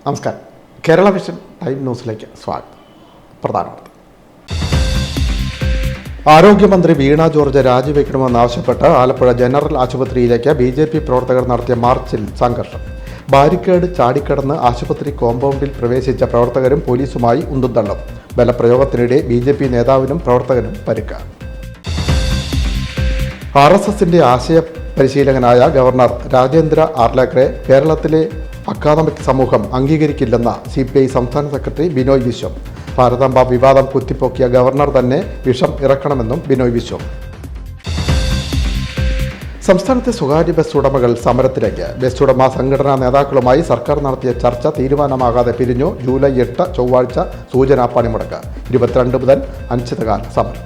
നമസ്കാരം. Kerala vision time ന്യൂസിലേക്ക് സ്വാഗതം. പ്രധാന വാർത്ത. ആരോഗ്യമന്ത്രി വീണ ജോർജ് രാജിവെക്കണമെന്നാവശ്യപ്പെട്ട് ആലപ്പുഴ ജനറൽ ആശുപത്രിയിലേക്ക് BJP പ്രവർത്തകർ നടത്തിയ മാർച്ചിൽ സംഘർഷം. ബാരിക്കേഡ് ചാടിക്കടന്ന് ആശുപത്രി കോമ്പൗണ്ടിൽ പ്രവേശിച്ച പ്രവർത്തകരും പോലീസുമായി ഉന്തും. ബലപ്രയോഗത്തിനിടെ BJP നേതാവിനും പ്രവർത്തകനും പരിക്ക്. RSSന്റെ ആശയ പരിശീലകനായ ഗവർണർ രാജേന്ദ്ര ആർലേക്കറെ കേരളത്തിലെ അക്കാദമിക് സമൂഹം അംഗീകരിക്കില്ലെന്ന CPI സംസ്ഥാന സെക്രട്ടറി ബിനോയ് വിശ്വം. ഭാരതാംബ വിവാദം കുത്തിപ്പൊക്കിയ ഗവർണർ തന്നെ വിഷം ഇറക്കണമെന്നും ബിനോയ് വിശ്വം. സംസ്ഥാനത്തെ സ്വകാര്യ ബസ് ഉടമകൾ സമരത്തിലേക്ക്. ബസ് ഉടമ സംഘടനാ നേതാക്കളുമായി സർക്കാർ നടത്തിയ ചർച്ച തീരുമാനമാകാതെ പിരിഞ്ഞു. ജൂലൈ 8 ചൊവ്വാഴ്ച സൂചനാ പണിമുടക്ക്. 22 മുതൽ അനിശ്ചിതകാല സമരം.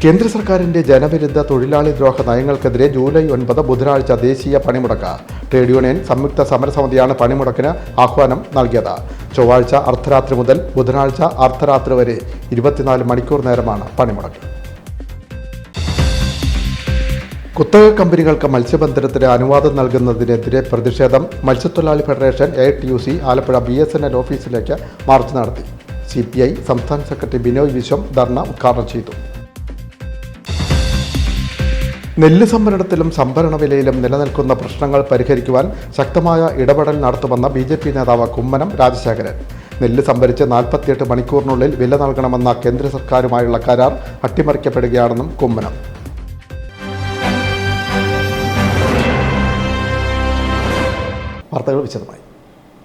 കേന്ദ്ര സർക്കാരിന്റെ ജനവിരുദ്ധ തൊഴിലാളി ദ്രോഹ നയങ്ങൾക്കെതിരെ ജൂലൈ 9 ബുധനാഴ്ച ദേശീയ പണിമുടക്ക്. ട്രേഡ് യൂണിയൻ സംയുക്ത സമരസമിതിയാണ് പണിമുടക്കിന് ആഹ്വാനം നൽകിയത്. ചൊവ്വാഴ്ച അർദ്ധരാത്രി മുതൽ ബുധനാഴ്ച അർദ്ധരാത്രി വരെ 24 മണിക്കൂർ നേരമാണ് പണിമുടക്ക്. കുത്തക കമ്പനികൾക്ക് മത്സ്യബന്ധനത്തിന് അനുവാദം നൽകുന്നതിനെതിരെ പ്രതിഷേധം. മത്സ്യത്തൊഴിലാളി ഫെഡറേഷൻ AITUC ആലപ്പുഴ BSNL ഓഫീസിലേക്ക് മാർച്ച് നടത്തി. CPI സംസ്ഥാന സെക്രട്ടറി ബിനോയ് വിശ്വം ധർണ ഉദ്ഘാടനം ചെയ്തു. നെല്ല് സംഭരണത്തിലും സംഭരണ വിലയിലും നിലനിൽക്കുന്ന പ്രശ്നങ്ങൾ പരിഹരിക്കുവാൻ ശക്തമായ ഇടപെടൽ നടത്തുമെന്ന BJP നേതാവ് കുമ്മനം രാജശേഖരൻ. നെല്ല് സംഭരിച്ച് 48 മണിക്കൂറിനുള്ളിൽ വില നൽകണമെന്ന കേന്ദ്ര സർക്കാരുമായുള്ള കരാർ അട്ടിമറിക്കപ്പെടുകയാണെന്നും കുമ്മനം. വാർത്തകൾ വിശദമായി.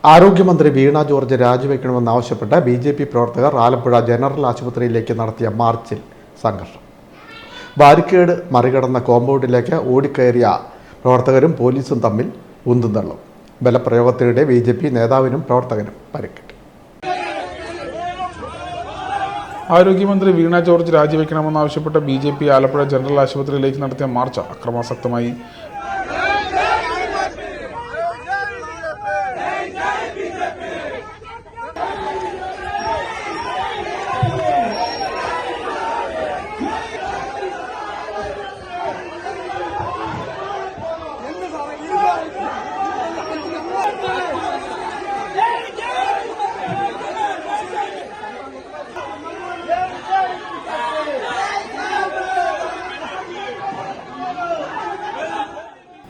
ആരോഗ്യമന്ത്രി വീണ ജോർജ് രാജിവെക്കണമെന്നാവശ്യപ്പെട്ട് BJP പ്രവർത്തകർ ആലപ്പുഴ ജനറൽ ആശുപത്രിയിലേക്ക് നടത്തിയ മാർച്ചിൽ സംഘർഷം. ബാരിക്കേഡ് മറികടന്ന കോമ്പൗണ്ടിലേക്ക് ഓടിക്കയറിയ പ്രവർത്തകരും പോലീസും തമ്മിൽ ഉന്തും. ബലപ്രയോഗത്തിനിടെ BJP നേതാവിനും പ്രവർത്തകനും പരിക്കേറ്റു. ആരോഗ്യമന്ത്രി വീണ ജോർജ് രാജിവെക്കണമെന്നാവശ്യപ്പെട്ട് BJP ആലപ്പുഴ ജനറൽ ആശുപത്രിയിലേക്ക് നടത്തിയ മാർച്ച് അക്രമാസക്തമായി.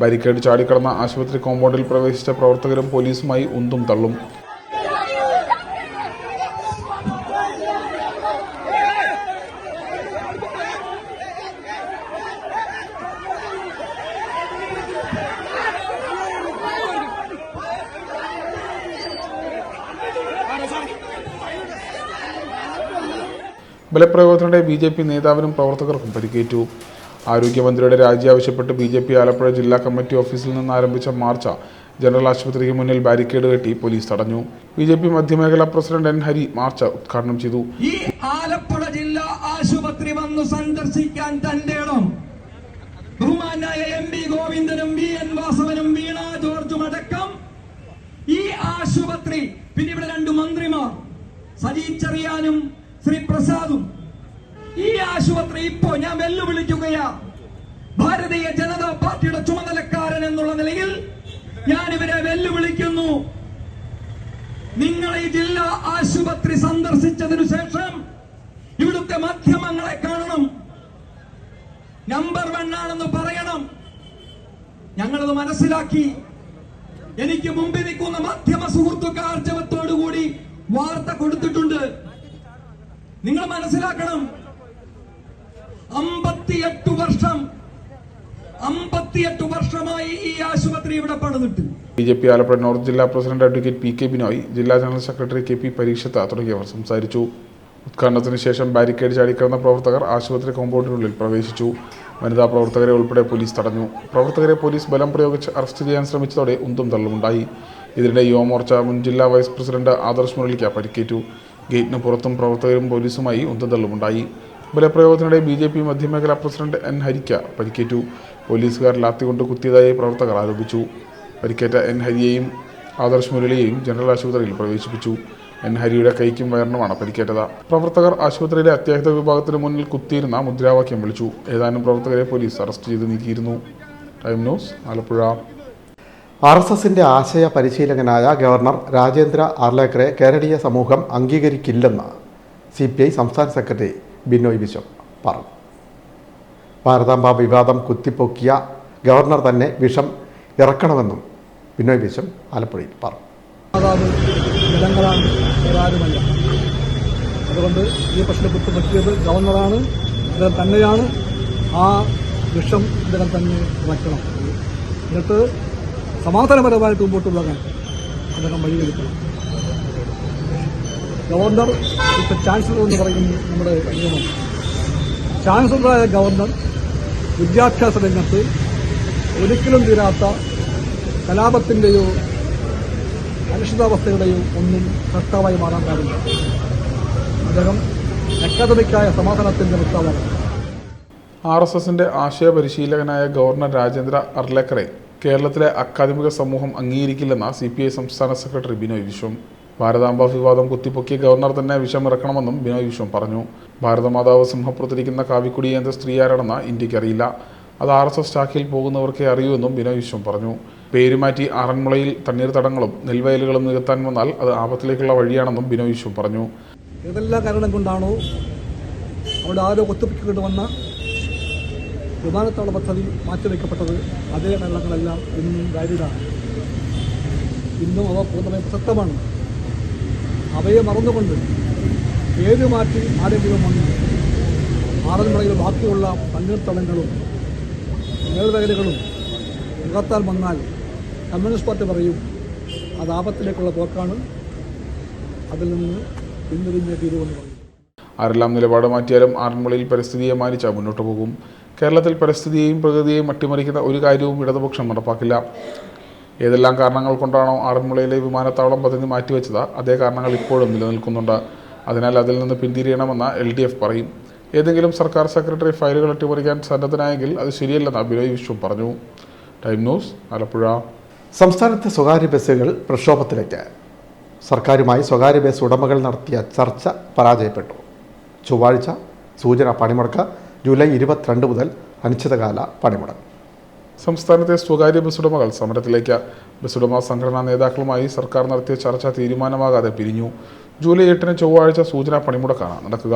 ബാരിക്കേഡ് ചാടിക്കടന്ന ആശുപത്രി കോമ്പൗണ്ടിൽ പ്രവേശിച്ച പ്രവർത്തകരും പോലീസുമായി ഉന്തും തള്ളും. ബലപ്രയോഗത്തിനിടെ BJP നേതാവിനും പ്രവർത്തകർക്കും പരിക്കേറ്റു. ആരോഗ്യമന്ത്രിയുടെ രാജി ആവശ്യപ്പെട്ട് BJP ആലപ്പുഴ ജില്ലാ കമ്മിറ്റി ഓഫീസിൽ നിന്ന് ആരംഭിച്ച മാർച്ച് ജനറൽ ആശുപത്രിക്ക് മുന്നിൽ ബാരിക്കേഡ് കെട്ടി പോലീസ് തടഞ്ഞു. BJP മധ്യമേഖലാ പ്രസിഡന്റ് N. ഹരി മാർച്ച് ഉദ്ഘാടനം ചെയ്തു. ഈ ആലപ്പുഴ ജില്ലാ ആശുപത്രി വന്നു സന്ദർശിക്കാൻ തന്റേടം ബഹുമാനായ MP ഗോവിന്ദനും VN വാസവനും വീണ ജോർജും അടക്കം ഈ ആശുപത്രി, പിന്നെ ഇവിടെ 2 മന്ത്രിമാർ സജി ചെറിയാനും ശ്രീ പ്രസാദും, ഈ ആശുപത്രി ഇപ്പോ ഞാൻ വെല്ലുവിളിക്കുകയാ. ഭാരതീയ ജനതാ പാർട്ടിയുടെ ചുമതലക്കാരൻ എന്നുള്ള നിലയിൽ ഞാൻ ഇവരെ വെല്ലുവിളിക്കുന്നു. നിങ്ങൾ ഈ ജില്ലാ ആശുപത്രി സന്ദർശിച്ചതിനു ശേഷം ഇവിടുത്തെ മാധ്യമങ്ങളെ കാണണം. നമ്പർ 1 ആണെന്ന് പറയണം. ഞങ്ങളത് മനസ്സിലാക്കി. എനിക്ക് മുമ്പിൽ നിൽക്കുന്ന മാധ്യമ സുഹൃത്തുക്കൾ ആർജവത്തോടുകൂടി വാർത്ത കൊടുത്തിട്ടുണ്ട്. നിങ്ങൾ മനസ്സിലാക്കണം, 58 വർഷമായി ഈ ആശുപത്രി ഇവിടെ പണിതിട്ട്. BJP ആലപ്പുഴ നോർത്ത് ജില്ലാ പ്രസിഡന്റ് അഡ്വക്കേറ്റ് PK ബിനോയ്, ജില്ലാ ജനറൽ സെക്രട്ടറി KP പരീക്ഷത്ത് തുടങ്ങിയവർ സംസാരിച്ചു. ഉദ്ഘാടനത്തിന് ശേഷം ബാരിക്കേഡ് ചാടിക്കടന്ന പ്രവർത്തകർ ആശുപത്രി കോമ്പൗണ്ടിനുള്ളിൽ പ്രവേശിച്ചു. വനിതാ പ്രവർത്തകരെ ഉൾപ്പെടെ പോലീസ് തടഞ്ഞു. പ്രവർത്തകരെ പോലീസ് ബലം പ്രയോഗിച്ച് അറസ്റ്റ് ചെയ്യാൻ ശ്രമിച്ചതോടെ ഉന്തും തള്ളുമുണ്ടായി. ഇതിനിടെ യുവമോർച്ച മുൻ ജില്ലാ വൈസ് പ്രസിഡന്റ് ആദർശ് മുരളിക്ക് പരിക്കേറ്റു. ഗേറ്റിന് പുറത്തും പ്രവർത്തകരും പോലീസുമായി ഉന്തും തള്ളുമുണ്ടായി. ബലപ്രയോഗത്തിനിടെ BJP മധ്യമേഖലാ പ്രസിഡന്റ് N. ഹരിക്ക് പരിക്കേറ്റു. പോലീസുകാർ ലാത്തികൊണ്ട് കുത്തിയതായി പ്രവർത്തകർ ആരോപിച്ചു. പരിക്കേറ്റ N. ഹരിയെയും ആദർശ് മുരളിയെയും ജനറൽ ആശുപത്രിയിൽ പ്രവേശിപ്പിച്ചു. N. ഹരിയുടെ കൈക്കും വയറിനുമാണ് പരിക്കേറ്റത്. പ്രവർത്തകർ ആശുപത്രിയിലെ അത്യാഹിത വിഭാഗത്തിന് മുന്നിൽ കുത്തിയിരുന്ന മുദ്രാവാക്യം വിളിച്ചു. ഏതാനും പ്രവർത്തകരെ പോലീസ് അറസ്റ്റ് ചെയ്ത് നീക്കിയിരുന്നു. Time News Alappuzha. RSSന്റെ ആശയ പരിശീലകനായ ഗവർണർ രാജേന്ദ്ര അർലേക്കറെ കേരളീയ സമൂഹം അംഗീകരിക്കില്ലെന്ന് CPI സംസ്ഥാന സെക്രട്ടറി ബിനോയ് വിശ്വം പറഞ്ഞു. ഭാരതാംബ വിവാദം കുത്തിപ്പൊക്കിയ ഗവർണർ തന്നെ വിഷം ഇറക്കണമെന്നും ബിനോയ് വിശ്വം ആലപ്പുഴയിൽ പറഞ്ഞു. അതുകൊണ്ട് ഈ പ്രശ്നം കുത്തിപ്പറ്റിയത് ഗവർണറാണ്. അദ്ദേഹം തന്നെയാണ് ആ വിഷം അദ്ദേഹം തന്നെ ഇറക്കണം. എന്നിട്ട് സമാധാനപരമായിട്ട് മുമ്പോട്ട് പോകാൻ അദ്ദേഹം വഴിയൊരുക്കണം. ഗവർണർ ഇപ്പം ചാൻസലർ എന്ന് പറയുന്ന നമ്മുടെ നിയമം. ചാൻസലറായ ഗവർണർ വിദ്യാഭ്യാസ രംഗത്ത് ഒരിക്കലും തീരാത്ത കലാപത്തിൻ്റെയോ അനിശ്ചിതാവസ്ഥയുടെയോ ഒന്നും കർത്താവായി മാറാൻ പാടില്ല. അദ്ദേഹം അക്കാദമിക്കായ സമാധാനത്തിൻ്റെ വക്താവാണ്. RSSന്റെ ആശയ പരിശീലകനായ ഗവർണർ രാജേന്ദ്ര അർലേക്കറെ കേരളത്തിലെ അക്കാദമിക സമൂഹം അംഗീകരിക്കില്ലെന്ന CPI സംസ്ഥാന സെക്രട്ടറി ബിനോയ് വിശ്വം. ഭാരതാംബ വിവാദം കുത്തിപ്പൊക്കിയ ഗവർണർ തന്നെ വിഷം ഇറക്കണമെന്നും ബിനോയ് വിശ്വം പറഞ്ഞു. ഭാരതമാതാവ് സിംഹപ്പുറത്തിരിക്കുന്ന കാവിക്കുടി എന്ന സ്ത്രീ ആരാണെന്ന് ഇന്ത്യക്കറിയില്ല. അത് RSS ശാഖയിൽ പോകുന്നവർക്കേ അറിയൂവെന്നും ബിനോയ് വിശ്വം പറഞ്ഞു. പേരുമാറ്റി ആറന്മുളയിൽ തണ്ണീർത്തടങ്ങളും നെൽവയലുകളും നികത്താൻ വന്നാൽ അത് ആപത്തിലേക്കുള്ള വഴിയാണെന്നും ബിനോയ് വിശ്വം പറഞ്ഞു. ഏതെല്ലാം കാരണം കൊണ്ടാണോ അവിടെ ആരോ ഒത്തുപിടിക്കൊണ്ട് വന്ന വിമാനത്താവള പദ്ധതി മാറ്റിവെക്കപ്പെട്ടത്, അതേ വെള്ളങ്ങളെല്ലാം ഇന്നും വാലിഡാണ്. ഇന്നും അവ പൂർണ്ണമായി പ്രസക്തമാണ്. അവയെ മറന്നുകൊണ്ട് പേര് മാറ്റി ആരെങ്കിലും വന്ന് ആറന്മുളയിൽ ബാക്കിയുള്ള തണ്ണീർത്തടങ്ങളും നേർവയലുകളും നികത്താൻ വന്നാൽ കമ്മ്യൂണിസ്റ്റ് പാർട്ടി പറയും അത് ആപത്തിലേക്കുള്ള പോക്കാണ്, അതിൽ നിന്ന് പിന്തിരിഞ്ഞേ തീരുവെന്ന് പറയും. ആരെല്ലാം നിലപാട് മാറ്റിയാലും ആറന്മുളയിൽ പരിസ്ഥിതിയെ മാനിച്ച മുന്നോട്ട് പോകും. കേരളത്തിൽ പരിസ്ഥിതിയെയും പ്രകൃതിയെയും അട്ടിമറിക്കുന്ന ഒരു കാര്യവും ഇടതുപക്ഷം നടപ്പാക്കില്ല. ഏതെല്ലാം കാരണങ്ങൾ കൊണ്ടാണോ ആറന്മുളയിലെ വിമാനത്താവളം പദ്ധതി മാറ്റിവെച്ചത്, അതേ കാരണങ്ങൾ ഇപ്പോഴും നിലനിൽക്കുന്നുണ്ട്. അതിനാൽ അതിൽ നിന്ന് പിന്തിരിയണമെന്ന് LDF പറയും. ഏതെങ്കിലും സർക്കാർ സെക്രട്ടറി ഫയലുകൾ അട്ടിമറിക്കാൻ സന്നദ്ധനായെങ്കിൽ അത് ശരിയല്ലെന്ന് ബിനോയ് വിശ്വം പറഞ്ഞു. Time News, Alappuzha. സംസ്ഥാനത്തെ സ്വകാര്യ ബസ്സുകൾ പ്രക്ഷോഭത്തിലേക്ക്. സർക്കാരുമായി സ്വകാര്യ ബസ് ഉടമകൾ നടത്തിയ ചർച്ച പരാജയപ്പെട്ടു. ചൊവ്വാഴ്ച സൂചന പണിമുടക്ക്. ജൂലൈ 22 മുതൽ അനിശ്ചിതകാല പണിമുടക്ക്. സംസ്ഥാനത്തെ സ്വകാര്യ ബസ്സുടമകൾ സമരത്തിലേക്ക്. ബസ്സുടമ സംഘടനാ നേതാക്കളുമായി സർക്കാർ നടത്തിയ ചർച്ച തീരുമാനമാകാതെ പിരിഞ്ഞു. ജൂലൈ 8 ചൊവ്വാഴ്ച സൂചന പണിമുടക്കാണ് നടക്കുക.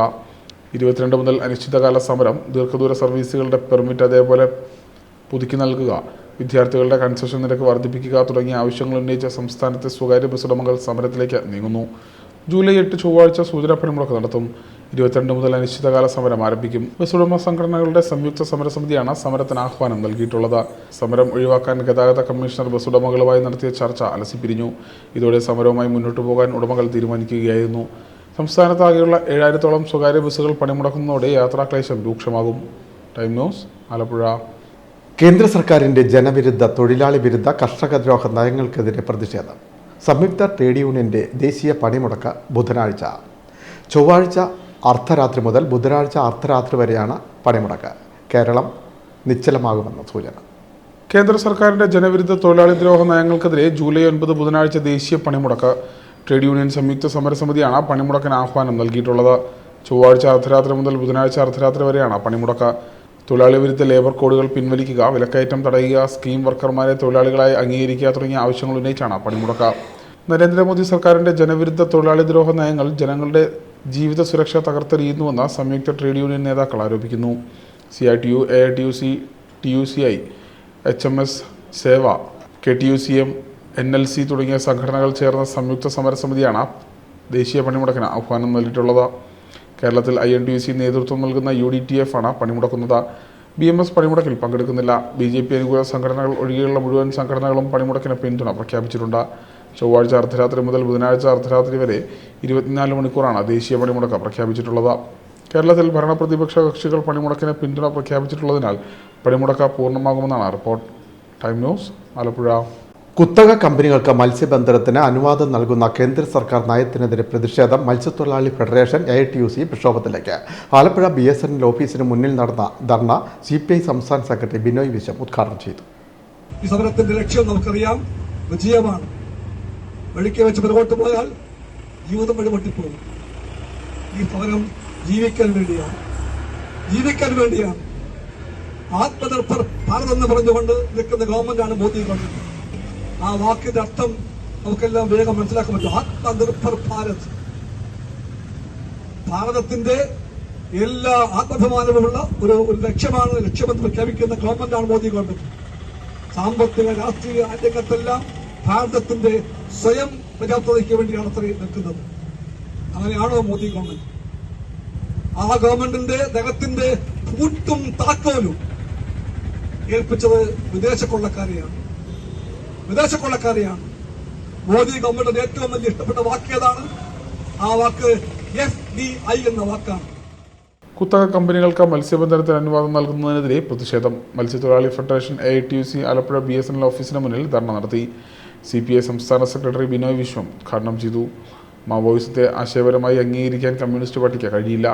22 മുതൽ അനിശ്ചിതകാല സമരം. ദീർഘദൂര സർവീസുകളുടെ പെർമിറ്റ് അതേപോലെ പുതുക്കി നൽകുക, വിദ്യാർത്ഥികളുടെ കൺസെഷൻ നിരക്ക് വർദ്ധിപ്പിക്കുക തുടങ്ങിയ ആവശ്യങ്ങൾ ഉന്നയിച്ച സംസ്ഥാനത്തെ സ്വകാര്യ ബസ്സുടമകൾ സമരത്തിലേക്ക് നീങ്ങുന്നു. ജൂലൈ 8 ചൊവ്വാഴ്ച സൂചന പണിമുടക്ക് നടത്തും. 22 മുതൽ അനിശ്ചിതകാല സമരം ആരംഭിക്കും. ബസ്സുടമ സംഘടനകളുടെ സംയുക്ത സമരസമിതിയാണ് സമരത്തിന് ആഹ്വാനം നൽകിയിട്ടുള്ളത്. സമരം ഒഴിവാക്കാൻ ഗതാഗത കമ്മീഷണർ ബസ്സുടമകളുമായി നടത്തിയ ചർച്ച അലസിപ്പിരിഞ്ഞു. ഇതോടെ സമരവുമായി മുന്നോട്ടു പോകാൻ ഉടമകൾ തീരുമാനിക്കുകയായിരുന്നു. സംസ്ഥാനത്താകെയുള്ള 7000-ഓളം സ്വകാര്യ ബസ്സുകൾ പണിമുടക്കുന്നതോടെ യാത്രാക്ലേശം രൂക്ഷമാകും. Time News, Alappuzha. കേന്ദ്ര സർക്കാരിൻ്റെ ജനവിരുദ്ധ, തൊഴിലാളി വിരുദ്ധ, കർഷകദ്രോഹ നയങ്ങൾക്കെതിരെ പ്രതിഷേധം. സംയുക്ത ട്രേഡ് യൂണിയൻ്റെ ദേശീയ പണിമുടക്ക് ബുധനാഴ്ച. ചൊവ്വാഴ്ച അർദ്ധരാത്രി മുതൽ ബുധനാഴ്ച അർദ്ധരാത്രി വരെയാണ് പണിമുടക്ക്. കേരളം നിശ്ചലമാകുമെന്ന സൂചന. കേന്ദ്ര സർക്കാരിൻ്റെ ജനവിരുദ്ധ തൊഴിലാളി ദ്രോഹ നയങ്ങൾക്കെതിരെ ജൂലൈ 9 ബുധനാഴ്ച ദേശീയ പണിമുടക്ക്. ട്രേഡ് യൂണിയൻ സംയുക്ത സമരസമിതിയാണ് പണിമുടക്കിന് ആഹ്വാനം നൽകിയിട്ടുള്ളത്. ചൊവ്വാഴ്ച അർദ്ധരാത്രി മുതൽ ബുധനാഴ്ച അർദ്ധരാത്രി വരെയാണ് പണിമുടക്ക്. തൊഴിലാളി വിരുദ്ധ ലേബർ കോഡുകൾ പിൻവലിക്കുക, വിലക്കയറ്റം തടയുക, സ്കീം വർക്കർമാരെ തൊഴിലാളികളായി അംഗീകരിക്കുക തുടങ്ങിയ ആവശ്യങ്ങൾ ഉന്നയിച്ചാണ് പണിമുടക്ക്. നരേന്ദ്രമോദി സർക്കാരിൻ്റെ ജനവിരുദ്ധ തൊഴിലാളി ദ്രോഹ നയങ്ങൾ ജനങ്ങളുടെ ജീവിത സുരക്ഷ തകർത്തെറിയുന്നുവെന്ന് സംയുക്ത ട്രേഡ് യൂണിയൻ നേതാക്കൾ ആരോപിക്കുന്നു. CITU, AITUC, TUCI, HMS, സേവ, KTUCM, NLC തുടങ്ങിയ സംഘടനകൾ ചേർന്ന സംയുക്ത സമരസമിതിയാണ് ദേശീയ പണിമുടക്കിന് ആഹ്വാനം നൽകിയിട്ടുള്ളത്. കേരളത്തിൽ INTUC നേതൃത്വം നൽകുന്ന UDTF ആണ് പണിമുടക്കുന്നത്. BMS പണിമുടക്കിൽ പങ്കെടുക്കുന്നില്ല. BJP അനുകൂല സംഘടനകൾ ഒഴികെയുള്ള മുഴുവൻ സംഘടനകളും പണിമുടക്കിന് പിന്തുണ പ്രഖ്യാപിച്ചിട്ടുണ്ട്. ചൊവ്വാഴ്ച അർദ്ധരാത്രി മുതൽ ബുധനാഴ്ച അർദ്ധരാത്രി വരെ 24 മണിക്കൂറാണ് ദേശീയ പണിമുടക്ക് പ്രഖ്യാപിച്ചിട്ടുള്ളത്. കേരളത്തിൽ ഭരണപ്രതിപക്ഷ കക്ഷികൾ പണിമുടക്കിന് പിന്തുണ പ്രഖ്യാപിച്ചിട്ടുള്ളതിനാൽ പണിമുടക്ക് പൂർണ്ണമാകുമെന്നാണ് റിപ്പോർട്ട്. Time News, Alappuzha. കുത്തക കമ്പനികൾക്ക് മത്സ്യബന്ധനത്തിന് അനുവാദം നൽകുന്ന കേന്ദ്ര സർക്കാർ നയത്തിനെതിരെ പ്രതിഷേധം. മത്സ്യത്തൊഴിലാളി ഫെഡറേഷൻ AITUC പ്രക്ഷോഭത്തിലേക്ക്. ആലപ്പുഴ BSNL ഓഫീസിന് മുന്നിൽ നടന്ന ധർണ CPI സംസ്ഥാന സെക്രട്ടറി ബിനോയ് വിശ്വം ഉദ്ഘാടനം ചെയ്തു. ഈ സമരത്തിന്റെ ലക്ഷ്യം നമുക്കറിയാം, വിജയമാണ്. വഴിക്ക് വെച്ച് പുറകോട്ട് പോയാൽ ജീവിതം വഴിപൊട്ടിപ്പോകും. ഈ സമരം ജീവിക്കാൻ വേണ്ടിയാണ്. ആത്മനിർഭർ ഭാരത് എന്ന് പറഞ്ഞുകൊണ്ട് നിൽക്കുന്ന ഗവൺമെന്റാണ് മോദി ഗവൺമെന്റ്. ആ വാക്കിന്റെ അർത്ഥം നമുക്കെല്ലാം വേഗം മനസ്സിലാക്കാൻ പറ്റും. ആത്മനിർഭർ ഭാരത്, ഭാരതത്തിന്റെ എല്ലാ ആത്മാഭിമാനവുമുള്ള ഒരു ലക്ഷ്യമെന്ന് പ്രഖ്യാപിക്കുന്ന ഗവൺമെന്റാണ് മോദി ഗവൺമെന്റ്. സാമ്പത്തിക രാഷ്ട്രീയ രംഗത്തെല്ലാം ഭാരതത്തിന്റെ സ്വയം പര്യാപ്തതയ്ക്ക് വേണ്ടിയാണ് അത്രയും നിൽക്കുന്നത്. അങ്ങനെയാണോ മോദി ഗവൺമെന്റ്? ആ ഗവൺമെന്റിന്റെ നഗത്തിന്റെ പൂട്ടും താക്കോലും ഏൽപ്പിച്ചത് വിദേശ കൊള്ളക്കാരെയാണ്. മോദി ഗവൺമെന്റിന്റെ ഏറ്റവും വലിയ ഇഷ്ടപ്പെട്ട വാക്ക് ഏതാണ്? ആ വാക്ക് FDI എന്ന വാക്കാണ്. കുത്തക കമ്പനികൾക്ക് മത്സ്യബന്ധനത്തിന് അനുവാദം നൽകുന്നതിനെതിരെ പ്രതിഷേധം. മത്സ്യത്തൊഴിലാളി ഫെഡറേഷൻ AITUC ആലപ്പുഴ BSNL ഓഫീസിന് മുന്നിൽ ധർണ നടത്തി. CPI സംസ്ഥാന സെക്രട്ടറി ബിനോയ് വിശ്വം ഉദ്ഘാടനം ചെയ്തു. മാവോയിസത്തെ ആശയപരമായി അംഗീകരിക്കാൻ കമ്മ്യൂണിസ്റ്റ് പാർട്ടിക്ക് കഴിയില്ല.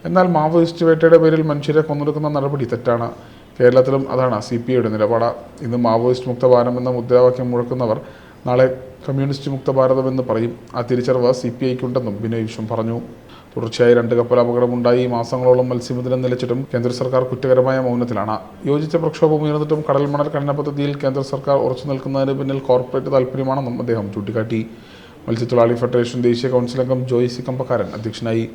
എന്നാൽ മാവോയിസ്റ്റ് വേട്ടയുടെ പേരിൽ മനുഷ്യരെ കൊന്നൊടുക്കുന്ന നടപടി തെറ്റാണ്. കേരളത്തിലും അതാണ് CPIയുടെ നിലപാട്. ഇന്ന് മാവോയിസ്റ്റ് മുക്ത ഭാരതം എന്ന മുദ്രാവാക്യം മുഴക്കുന്നവർ നാളെ കമ്മ്യൂണിസ്റ്റ് മുക്ത ഭാരതമെന്ന് പറയും. ആ തിരിച്ചറിവ് CPIക്കുണ്ടെന്നും ബിനോയ് വിശ്വം പറഞ്ഞു. തുടർച്ചയായി 2 കപ്പൽ അപകടമുണ്ടായി മാസങ്ങളോളം മത്സ്യബന്ധനം നിലച്ചിട്ടും കേന്ദ്ര സർക്കാർ കുറ്റകരമായ മൗനത്തിലാണ്. യോജിച്ച പ്രക്ഷോഭം ഉയർന്നിട്ടും കടൽ മണൽ ഖനന പദ്ധതിയിൽ കേന്ദ്ര സർക്കാർ ഉറച്ചു നിൽക്കുന്നതിന് പിന്നിൽ കോർപ്പറേറ്റ് താൽപ്പര്യമാണെന്നും അദ്ദേഹം ചൂണ്ടിക്കാട്ടി. മത്സ്യത്തൊഴിലാളി ഫെഡറേഷൻ ദേശീയ കൗൺസിൽ അംഗം ജോയ് സി കമ്പക്കാരൻ അധ്യക്ഷനായി.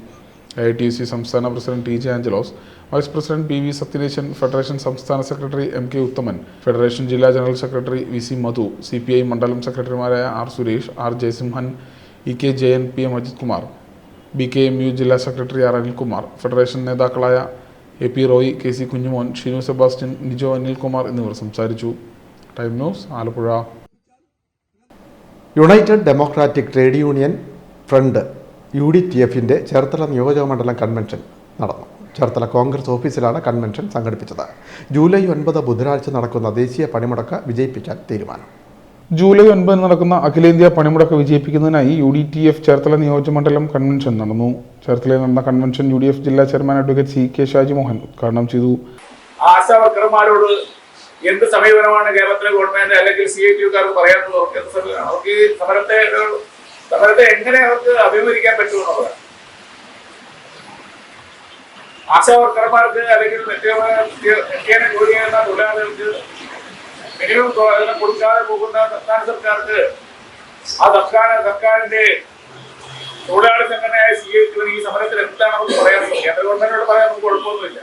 AITUC സംസ്ഥാന president TJ Angelos, vice president PV Sathyaneshan, federation സംസ്ഥാന സെക്രട്ടറി MK ഉത്തമൻ, ഫെഡറേഷൻ ജില്ലാ general secretary VC Madhu, CPI മണ്ഡലം സെക്രട്ടറിമാരായ R Suresh, R Jayasimhan, EK Jayan, PM Ajith Kumar, BKMU ജില്ലാ സെക്രട്ടറി R അനിൽകുമാർ, ഫെഡറേഷൻ നേതാക്കളായ AP റോയ്, KC കുഞ്ഞുമോൻ, ഷിനു സെബാസ്റ്റ്യൻ, നിജോ അനിൽകുമാർ എന്നിവർ സംസാരിച്ചു. Time News, Alappuzha. United Democratic Trade Union Front UDTFന്റെ ചേർത്തല നിയോജക മണ്ഡലം കൺവെൻഷൻ നടന്നു. ചേർത്തല കോൺഗ്രസ് ഓഫീസിലാണ് കൺവെൻഷൻ സംഘടിപ്പിച്ചത്. ജൂലൈ 9 ബുധനാഴ്ച നടക്കുന്ന ദേശീയ പണിമുടക്ക് വിജയിപ്പിക്കാൻ തീരുമാനം. ജൂലൈ 9 നടക്കുന്ന അഖിലേന്ത്യാ പണിമുടക്ക് വിജയിപ്പിക്കുന്നതിനായി UDTF ചേർത്തല നിയോജകമണ്ഡലം കൺവെൻഷൻ നടന്നു. ചേർത്തലയിൽ നടന്ന കൺവെൻഷൻ UDF ജില്ലാ ചെയർമാൻ അഡ്വക്കേറ്റ് CK ഷാജിമോഹൻ ഉദ്ഘാടനം ചെയ്തു. ആശാവർക്കർമാരോട് എന്ത് സമീപനമാണ് കേരളത്തിലെ ഗവൺമെന്റ് അല്ലെങ്കിൽ CITUക്കാർക്ക് പറയാനുള്ളത്? അവർക്ക് ഈ സമരത്തെ എങ്ങനെ അവർക്ക് അഭിമുഖീകരിക്കാൻ പറ്റുമെന്നുള്ളതാണ്. ആശാവർക്കർമാർക്ക് അല്ലെങ്കിൽ നിത്യേന ജോലി ചെയ്യുന്ന തൊഴിലാളികൾക്ക് മിനിമം കൊടുക്കാതെ പോകുന്ന സംസ്ഥാന സർക്കാർക്ക് ആ സർക്കാരിന്റെ തൊഴിലാളി സംഘടനയായ CITU ഈ സമരത്തിൽ എന്താണ് നമുക്ക് പറയാനുള്ളത്? കേന്ദ്ര ഗവൺമെന്റിനോട് പറയാൻ നമുക്ക് കുഴപ്പമൊന്നുമില്ല.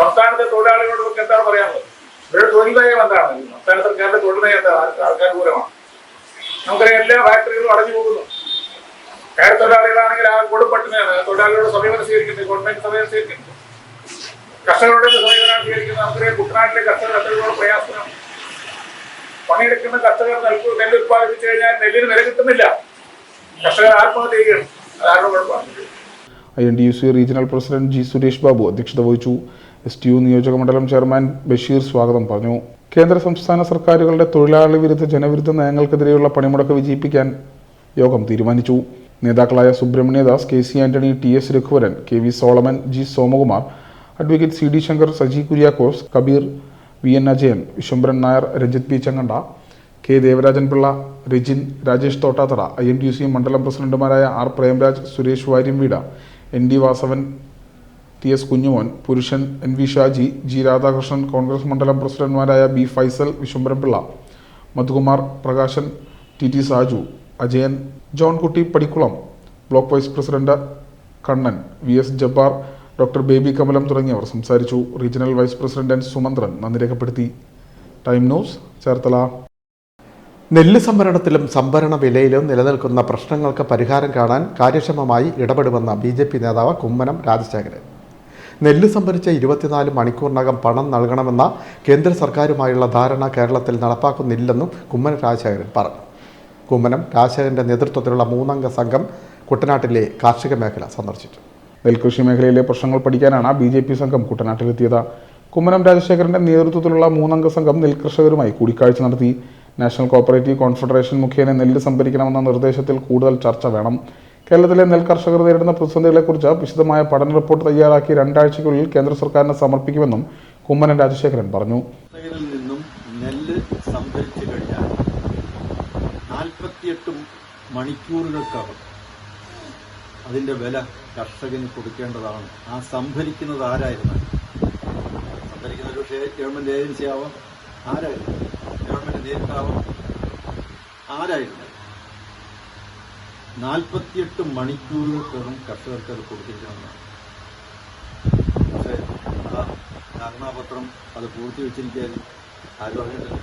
സംസ്ഥാനത്തെ തൊഴിലാളികളോട് നമുക്ക് എന്താണ് പറയാനുള്ളത്? ഇവരുടെ തൊഴിൽ നയം എന്താണ്? സംസ്ഥാന സർക്കാരിന്റെ തൊഴിൽ നയം എന്താണ്? ആൾക്കാർ ദൂരമാണ്. നമുക്കറിയാം, എല്ലാ ഫാക്ടറികളും അടഞ്ഞു പോകുന്നു. കയർ തൊഴിലാളികളാണെങ്കിൽ ആ കൊടുപ്പട്ടിനാണ് തൊഴിലാളികളുടെ സമീപനം സ്വീകരിക്കുന്നത്, ഗവൺമെന്റ് സമീപനം സ്വീകരിക്കുന്നത്. കർഷകരുടെ സമീപനം സ്വീകരിക്കുന്നത്. നമുക്കറിയാം, കുട്ടനാട്ടിലെ കർഷകർ അത്രയോളം പ്രയാസമാണ്. പണിയെടുക്കുന്ന കർഷകർ നെല്ല് ഉത്പാദിപ്പിച്ചു കഴിഞ്ഞാൽ നെല്ലിന് വില കിട്ടുന്നില്ല. കർഷകർ ആത്മഹത്യ ചെയ്യുകയാണ്. അതാണ് കുഴപ്പമാണ്. INTUC regional president G Suresh Babu അധ്യക്ഷത വഹിച്ചു. STU നിയോജക മണ്ഡലം ചെയർമാൻ ബഷീർ സ്വാഗതം പറഞ്ഞു. കേന്ദ്ര സംസ്ഥാന സർക്കാരുകളുടെ തൊഴിലാളി വിരുദ്ധ ജനവിരുദ്ധ നയങ്ങൾക്കെതിരെയുള്ള പണിമുടക്ക് വിജയിപ്പിക്കാൻ യോഗം തീരുമാനിച്ചു. നേതാക്കളായ Subrahmanyadas, KC Antony, TS Raghuvaran, KV Solomon, G Somakumar, advocate CD Shankar, Saji Kuriakose, Kabeer, VN Ajayan, Viswambharan Nair, Ranjith P Changanda, K Devarajan Pillai, Rajin, Rajesh Thottathara, INTUC മണ്ഡലം പ്രസിഡന്റുമാരായ R Premraj, Suresh വാര്യംവീട, ND Vasavan, TS Kunjumon, പുരുഷൻ, NV ഷാജി, G രാധാകൃഷ്ണൻ, കോൺഗ്രസ് മണ്ഡലം പ്രസിഡന്റുമാരായ B Faisal, Viswambharan Pillai, Madhukumar, Prakashan, TT Saju, Ajayan, Johnkutty Padikkulam, block vice president Kannan, VS Jabbar, doctor Baby Kamalam തുടങ്ങിയവർ സംസാരിച്ചു. Regional vice president N Sumanthran നന്ദി രേഖപ്പെടുത്തി. Time news, Cherthala. നെല്ല് സംഭരണത്തിലും സംഭരണ വിലയിലും നിലനിൽക്കുന്ന പ്രശ്നങ്ങൾക്ക് പരിഹാരം കാണാൻ കാര്യക്ഷമമായി ഇടപെടുമെന്ന BJP നേതാവ് കുമ്മനം രാജശേഖരൻ. നെല്ല് സംഭരിച്ച 24 മണിക്കൂറിനകം പണം നൽകണമെന്ന കേന്ദ്ര സർക്കാരുമായുള്ള ധാരണ കേരളത്തിൽ നടപ്പാക്കുന്നില്ലെന്നും കുമ്മനം രാജശേഖരൻ പറഞ്ഞു. കുമ്മനം രാജശേഖരന്റെ നേതൃത്വത്തിലുള്ള 3-അംഗ സംഘം കുട്ടനാട്ടിലെ കാർഷിക മേഖല സന്ദർശിച്ചു. നെൽകൃഷി മേഖലയിലെ പ്രശ്നങ്ങൾ പഠിക്കാനാണ് BJP സംഘം കുട്ടനാട്ടിലെത്തിയത്. കുമ്മനം രാജശേഖരന്റെ നേതൃത്വത്തിലുള്ള 3-അംഗ സംഘം നെൽകർഷകരുമായി കൂടിക്കാഴ്ച നടത്തി. നാഷണൽ കോഓപ്പറേറ്റീവ് കോൺഫെഡറേഷൻ മുഖേന നെല്ല് സംഭരിക്കണമെന്ന നിർദ്ദേശത്തിൽ കൂടുതൽ ചർച്ച വേണം. കേരളത്തിലെ നെൽകർഷകർ നേരിടുന്ന പ്രതിസന്ധികളെക്കുറിച്ച് വിശദമായ പഠന റിപ്പോർട്ട് തയ്യാറാക്കി 2 ആഴ്ചയ്ക്കുള്ളിൽ കേന്ദ്ര സർക്കാരിന് സമർപ്പിക്കുമെന്നും കുമ്മനം രാജശേഖരൻ പറഞ്ഞു. നിന്നും നെല്ല് സംഭരിച്ചു കഴിഞ്ഞാൽ 48 മണിക്കൂറുകൾക്കകം അതിന്റെ വില കർഷകന് കൊടുക്കേണ്ടതാണ്. ആ സംഭരിക്കുന്നത് ആരായിരുന്നാൽ, സംഭരിക്കുന്ന ഒരു ഗവൺമെന്റ് ഏജൻസി ആവാം, ആരായിരുന്നു, ഗവൺമെന്റ് നേരിട്ടാവാം, ആരായിരുന്നത് 48 മണിക്കൂറുകൾക്കകം കർഷകർക്ക് അത് കൊടുത്തിരിക്കണമെന്നാണ്. പക്ഷേ ആ ധാരണാപത്രം അത് പൂർത്തിവെച്ചിരിക്കാൻ ആരും അറിയത്തില്ല.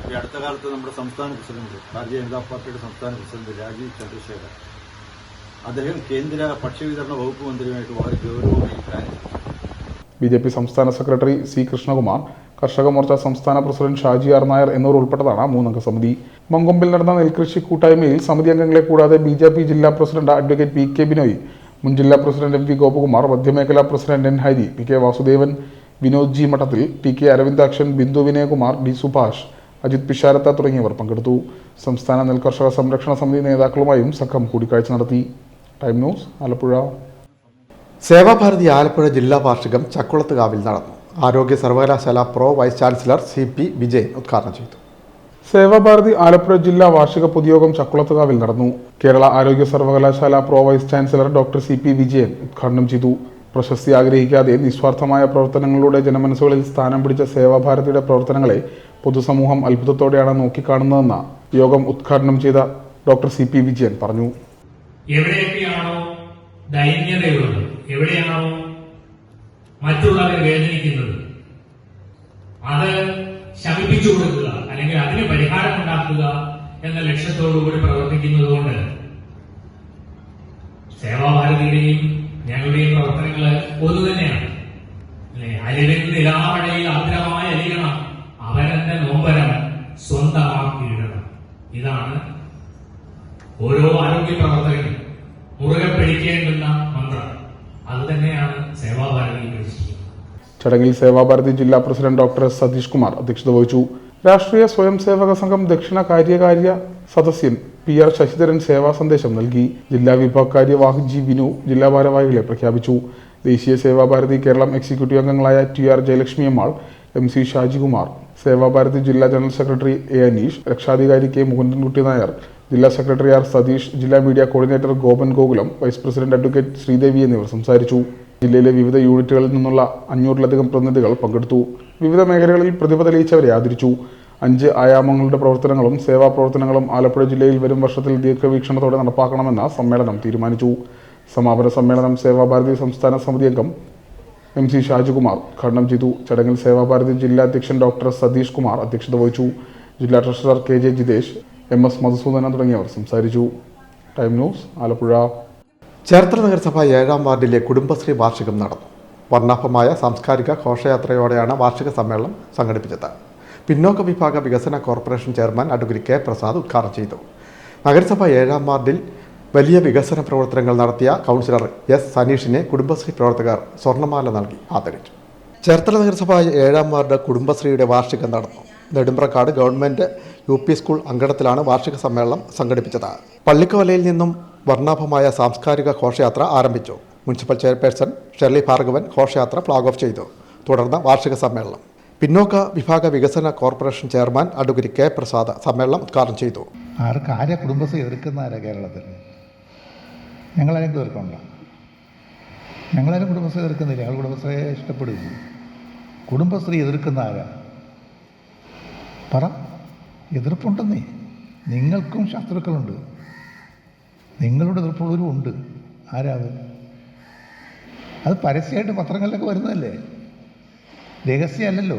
ഈ അടുത്ത കാലത്ത് നമ്മുടെ സംസ്ഥാന പ്രസിഡന്റ്, ഭാരതീയ ജനതാ പാർട്ടിയുടെ സംസ്ഥാന പ്രസിഡന്റ് രാജീവ് ചന്ദ്രശേഖർ, അദ്ദേഹം കേന്ദ്ര ഭക്ഷ്യവിതരണ വകുപ്പ് മന്ത്രിയുമായിട്ട് വളരെ ഗൗരവമായി കാര്യം. BJP സംസ്ഥാന സെക്രട്ടറി C. കൃഷ്ണകുമാർ, കർഷക മോർച്ച സംസ്ഥാന പ്രസിഡന്റ് ഷാജി ആർ നായർ എന്നിവർ ഉൾപ്പെട്ടതാണ് 3 അംഗ സമിതി. മങ്കൊമ്പിൽ നടന്ന നെൽകൃഷി കൂട്ടായ്മയിൽ സമിതി അംഗങ്ങളെ കൂടാതെ BJP ജില്ലാ പ്രസിഡന്റ് അഡ്വക്കേറ്റ് PK ബിനോയ്, മുൻ ജില്ലാ പ്രസിഡന്റ് MV ഗോപകുമാർ, മധ്യമേഖലാ president N. Hari, PK Vasudevan, Vinod G. Madathil, TK Aravindakshan, Bindu Vinayakumar, D. Subhash, Ajith Pisharath തുടങ്ങിയവർ പങ്കെടുത്തു. സംസ്ഥാന നെൽകർഷക സംരക്ഷണ സമിതി നേതാക്കളുമായും സംഘം കൂടിക്കാഴ്ച നടത്തി. Time News, Alappuzha. സേവാഭാരതി ആലപ്പുഴ ജില്ലാ വാർഷികം ചക്കുളത്തുകാവിൽ നടന്നു. ആരോഗ്യ സർവകലാശാല pro vice chancellor CP Vijayan ഉദ്ഘാടനം ചെയ്തു. സേവാഭാരതി ആലപ്പുഴ ജില്ലാ വാർഷിക പൊതുയോഗം ചക്കുളത്തുകാവിൽ നടന്നു. കേരള ആരോഗ്യ സർവകലാശാല pro vice chancellor doctor CP Vijayan ഉദ്ഘാടനം ചെയ്തു. പ്രശസ്തി ആഗ്രഹിക്കാതെ നിസ്വാർത്ഥമായ പ്രവർത്തനങ്ങളിലൂടെ ജനമനസ്സുകളിൽ സ്ഥാനം പിടിച്ച സേവാഭാരതിയുടെ പ്രവർത്തനങ്ങളെ പൊതുസമൂഹം അത്ഭുതത്തോടെയാണ് നോക്കിക്കാണുന്നതെന്ന് യോഗം ഉദ്ഘാടനം ചെയ്ത ഡോക്ടർ CP വിജയൻ പറഞ്ഞു. എവിടെയൊക്കെയാണോ ദൈന്യതയുള്ളത്, എവിടെയാണോ മറ്റുള്ളവരെ വേദനിക്കുന്നത്, അത് ശമിപ്പിച്ചു കൊടുക്കുക അല്ലെങ്കിൽ അതിന് പരിഹാരമുണ്ടാക്കുക എന്ന ലക്ഷ്യത്തോടുകൂടി പ്രവർത്തിക്കുന്നതുകൊണ്ട് സേവാഭാരതിയുടെയും ഞങ്ങളുടെയും പ്രവർത്തനങ്ങൾ ഒന്നുതന്നെയാണ്. അലിവിൻ നിലാമഴയിൽ ആർദ്രമായ അലിയണം, അവരന്റെ നൊമ്പരം സ്വന്തമാക്കിയിടണം. ഇതാണ് ഓരോ ആരോഗ്യ പ്രവർത്തകനും മുറുകെ പിടിക്കേണ്ടുന്ന മന്ത്രം. അതുതന്നെയാണ് സേവാഭാരതി പ്രതീക്ഷിക്കുന്നത്. ചടങ്ങിൽ സേവാഭാരതി ജില്ലാ പ്രസിഡന്റ് ഡോക്ടർ സതീഷ് കുമാർ അധ്യക്ഷത വഹിച്ചു. രാഷ്ട്രീയ സ്വയം സേവക സംഘം ദക്ഷിണ കാര്യകാര്യ സദസ്യൻ PR ശശിധരൻ സേവാ സന്ദേശം നൽകി. ജില്ലാ വിഭാഗകാര്യ വാഹ് G. വിനു ജില്ലാ ഭാരവാഹികളെ പ്രഖ്യാപിച്ചു. ദേശീയ സേവാഭാരതി കേരളം എക്സിക്യൂട്ടീവ് അംഗങ്ങളായ TR ജയലക്ഷ്മി അമ്മാൾ, MC ഷാജികുമാർ, സേവാഭാരതി ജില്ലാ ജനറൽ സെക്രട്ടറി A. അനീഷ്, രക്ഷാധികാരി K. മുകുന്ദൻകുട്ടി നായർ, ജില്ലാ സെക്രട്ടറി R. സതീഷ്, ജില്ലാ media coordinator Gopan Gokulam, vice president advocate Sreedevi എന്നിവർ സംസാരിച്ചു. ജില്ലയിലെ വിവിധ യൂണിറ്റുകളിൽ നിന്നുള്ള 500-ലധികം പ്രതിനിധികൾ പങ്കെടുത്തു. വിവിധ മേഖലകളിൽ പ്രതിഭ തെളിയിച്ചവരെ ആദരിച്ചു. 5 ആയാമങ്ങളുടെ പ്രവർത്തനങ്ങളും സേവാ പ്രവർത്തനങ്ങളും ആലപ്പുഴ ജില്ലയിൽ വരും വർഷത്തിൽ ദീർഘവീക്ഷണത്തോടെ നടപ്പാക്കണമെന്ന് സമ്മേളനം തീരുമാനിച്ചു. സമാപന സമ്മേളനം സേവാഭാരതി സംസ്ഥാന സമിതി അംഗം MC ഷാജികുമാർ ഉദ്ഘാടനം ചെയ്തു. ചടങ്ങിൽ സേവാഭാരതി ജില്ലാ അധ്യക്ഷൻ ഡോക്ടർ സതീഷ് കുമാർ അധ്യക്ഷത വഹിച്ചു. ജില്ലാ treasurer KJ Jithesh, MS Madhusoodanan തുടങ്ങിയവർ സംസാരിച്ചു. Time News, Alappuzha. ചേർത്തല നഗരസഭ 7-ാം വാർഡിലെ കുടുംബശ്രീ വാർഷികം നടന്നു. വർണ്ണാഭമായ സാംസ്കാരിക ഘോഷയാത്രയോടെയാണ് വാർഷിക സമ്മേളനം സംഘടിപ്പിച്ചത്. പിന്നോക്ക വിഭാഗ വികസന corporation chairman advocate K. Prasad ഉദ്ഘാടനം ചെയ്തു. നഗരസഭ 7-ാം വാർഡിൽ വലിയ വികസന പ്രവർത്തനങ്ങൾ നടത്തിയ കൗൺസിലർ S. സനീഷിനെ കുടുംബശ്രീ പ്രവർത്തകർ സ്വർണ്ണമാല നൽകി ആദരിച്ചു. ചേർത്തല നഗരസഭ 7-ാം വാർഡ് കുടുംബശ്രീയുടെ വാർഷികം നടന്നു. നെടുമ്പ്രക്കാട് ഗവൺമെൻറ് UP സ്കൂൾ അങ്കണത്തിലാണ് വാർഷിക സമ്മേളനം സംഘടിപ്പിച്ചത്. പള്ളിക്കവലയിൽ നിന്നും വർണ്ണാഭമായ സാംസ്കാരിക ഘോഷയാത്ര ആരംഭിച്ചു. മുനിസിപ്പൽ ചെയർപേഴ്സൺ ഷെർലി ഭാർഗവൻ ഘോഷയാത്ര ഫ്ലാഗ് ഓഫ് ചെയ്തു. തുടർന്ന് വാർഷിക സമ്മേളനം. പിന്നോക്ക വിഭാഗ വികസന corporation chairman advocate K. Prasad സമ്മേളനം ഉദ്ഘാടനം ചെയ്തു. ആരെ കുടുംബശ്രീ എതിർക്കുന്ന കേരളത്തിൽ? ഞങ്ങളാരും എതിർക്കണ്ട. ഞങ്ങളാരും കുടുംബശ്രീ എതിർക്കുന്നില്ല. ഞങ്ങൾ കുടുംബശ്രീയെ ഇഷ്ടപ്പെടുന്നു. കുടുംബശ്രീ എതിർക്കുന്ന ആരാ? പറ. എതിർപ്പുണ്ടെന്നേ. നിങ്ങൾക്കും ശത്രുക്കളുണ്ട്. നിങ്ങളുടെ എതിർപ്പുള്ളവരും ഉണ്ട്. ആരാ അത് പരസ്യമായിട്ട് പത്രങ്ങളിലൊക്കെ വരുന്നതല്ലേ, രഹസ്യമല്ലല്ലോ.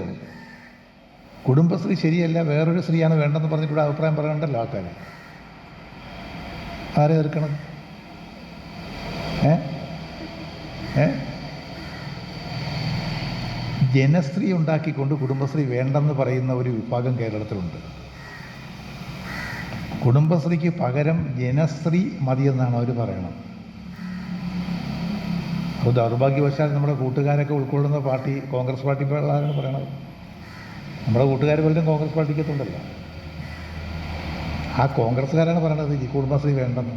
കുടുംബശ്രീ ശരിയല്ല, വേറൊരു സ്ത്രീയാണ് വേണ്ടെന്ന് പറഞ്ഞിട്ട് ഇവിടെ അഭിപ്രായം പറയണ്ടല്ലോ ആൾക്കാർ. ആരെ എതിർക്കണം? ജനശ്രീ ഉണ്ടാക്കിക്കൊണ്ട് കുടുംബശ്രീ വേണ്ടെന്ന് പറയുന്ന ഒരു വിഭാഗം കേരളത്തിലുണ്ട്. കുടുംബശ്രീക്ക് പകരം ജനശ്രീ മതിയെന്നാണ് അവർ പറയണത്. അപ്പോൾ ദൗർഭാഗ്യവശാൽ നമ്മുടെ കൂട്ടുകാരൊക്കെ ഉൾക്കൊള്ളുന്ന പാർട്ടി കോൺഗ്രസ് പാർട്ടി ആരാണ് പറയണത്? നമ്മുടെ കൂട്ടുകാർ പോലും കോൺഗ്രസ് പാർട്ടിക്കത്തുണ്ടല്ലോ. ആ കോൺഗ്രസ്സുകാരാണ് പറയണത് ഈ കുടുംബശ്രീ വേണ്ടെന്ന്.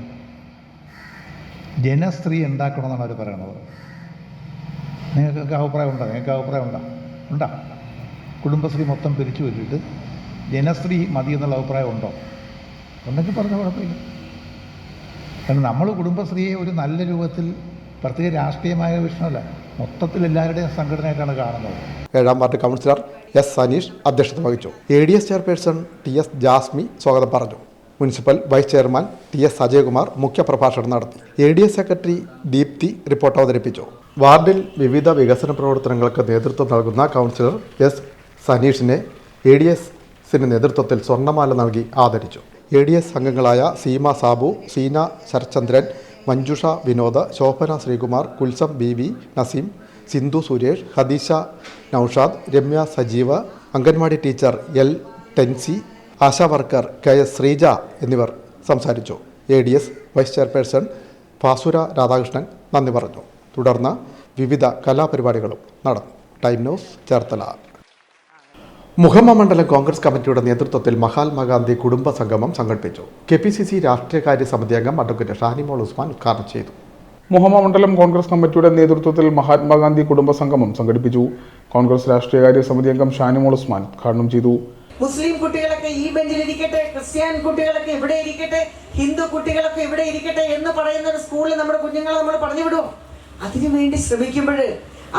ജനശ്രീ ഉണ്ടാക്കണമെന്നാണ് അവർ പറയണത്. നിങ്ങൾക്ക് അഭിപ്രായം ഉണ്ടോ? ഉണ്ടാ? കുടുംബശ്രീ മൊത്തം പിരിച്ചു വെച്ചിട്ട് ജനശ്രീ മതി എന്നുള്ള അഭിപ്രായം ഉണ്ടോ? ഉണ്ടെങ്കിൽ പറഞ്ഞ കുഴപ്പമില്ല. കാരണം നമ്മൾ കുടുംബശ്രീയെ ഒരു നല്ല രൂപത്തിൽ പ്രത്യേക രാഷ്ട്രീയമായ വിഷയമല്ല, മൊത്തത്തിൽ എല്ലാവരുടെയും സംഘടനയായിട്ടാണ് കാണുന്നത്. 7-ാം വാർഡ് കൗൺസിലർ എസ് സനീഷ് അധ്യക്ഷത വഹിച്ചു. ADS ചെയർപേഴ്സൺ TS ജാസ്മി സ്വാഗതം പറഞ്ഞു. Municipal vice chairman TS Ajayakumar മുഖ്യപ്രഭാഷണം നടത്തി. ADS സെക്രട്ടറി ദീപ്തി റിപ്പോർട്ട് അവതരിപ്പിച്ചു. വാർഡിൽ വിവിധ വികസന പ്രവർത്തനങ്ങൾക്ക് നേതൃത്വം നൽകുന്ന കൗൺസിലർ എസ് സനീഷിനെ ADSന് നേതൃത്വത്തിൽ സ്വർണ്ണമാല നൽകി ആദരിച്ചു. ADS അംഗങ്ങളായ Seema Sabu, Seena Sarachandran, Manjusha Vinod, Shobhana Sreekumar, Kulsam BV Naseem, Sindhu Suresh, Hadeesha Noushad, Ramya Sajeev, anganwadi teacher L Tensy, ASHA worker KS Sreeja എന്നിവർ സംസാരിച്ചു. ADS vice chairperson Fasura Radhakrishnan നന്ദി പറഞ്ഞു. തുടർന്ന് വിവിധ കലാപരിപാടികളും നടന്നു. Time news Cherthala. മുഹമ്മ മണ്ഡലം കോൺഗ്രസ് കമ്മിറ്റിയുടെ നേതൃത്വത്തിൽ മഹാത്മാഗാന്ധി കുടുംബ സംഗമം സംഘടിപ്പിച്ചു. KPCC രാഷ്ട്രീയകാര്യ സമിതി അംഗം അഡ്വക്കേറ്റ് ഷാനിമോൾ ഉസ്മാൻ ഉദ്ഘാടനം ചെയ്തു. മുഹമ്മ മണ്ഡലം കോൺഗ്രസ് കമ്മിറ്റിയുടെ നേതൃത്വത്തിൽ മഹാത്മാഗാന്ധി കുടുംബ സംഗമം സംഘടിപ്പിച്ചു. കോൺഗ്രസ് രാഷ്ട്രീയകാര്യ സമിതി അംഗം ഷാനിമോൾ ഉസ്മാൻ ഉദ്ഘാടനം ചെയ്തു. മുസ്ലിം കുട്ടികളൊക്കെ ഈ ബെഞ്ചിലിരിക്കട്ടെ, ക്രിസ്ത്യൻ കുട്ടികളൊക്കെ ഇവിടെ ഇരിക്കട്ടെ, ഹിന്ദു കുട്ടികളൊക്കെ ഇവിടെ ഇരിക്കട്ടെ എന്ന് പറയുന്ന ഒരു സ്കൂളിൽ നമ്മുടെ കുഞ്ഞുങ്ങളെ നമ്മൾ പറഞ്ഞു വിടുമോ? അതിനുവേണ്ടി ശ്രമിക്കുമ്പോൾ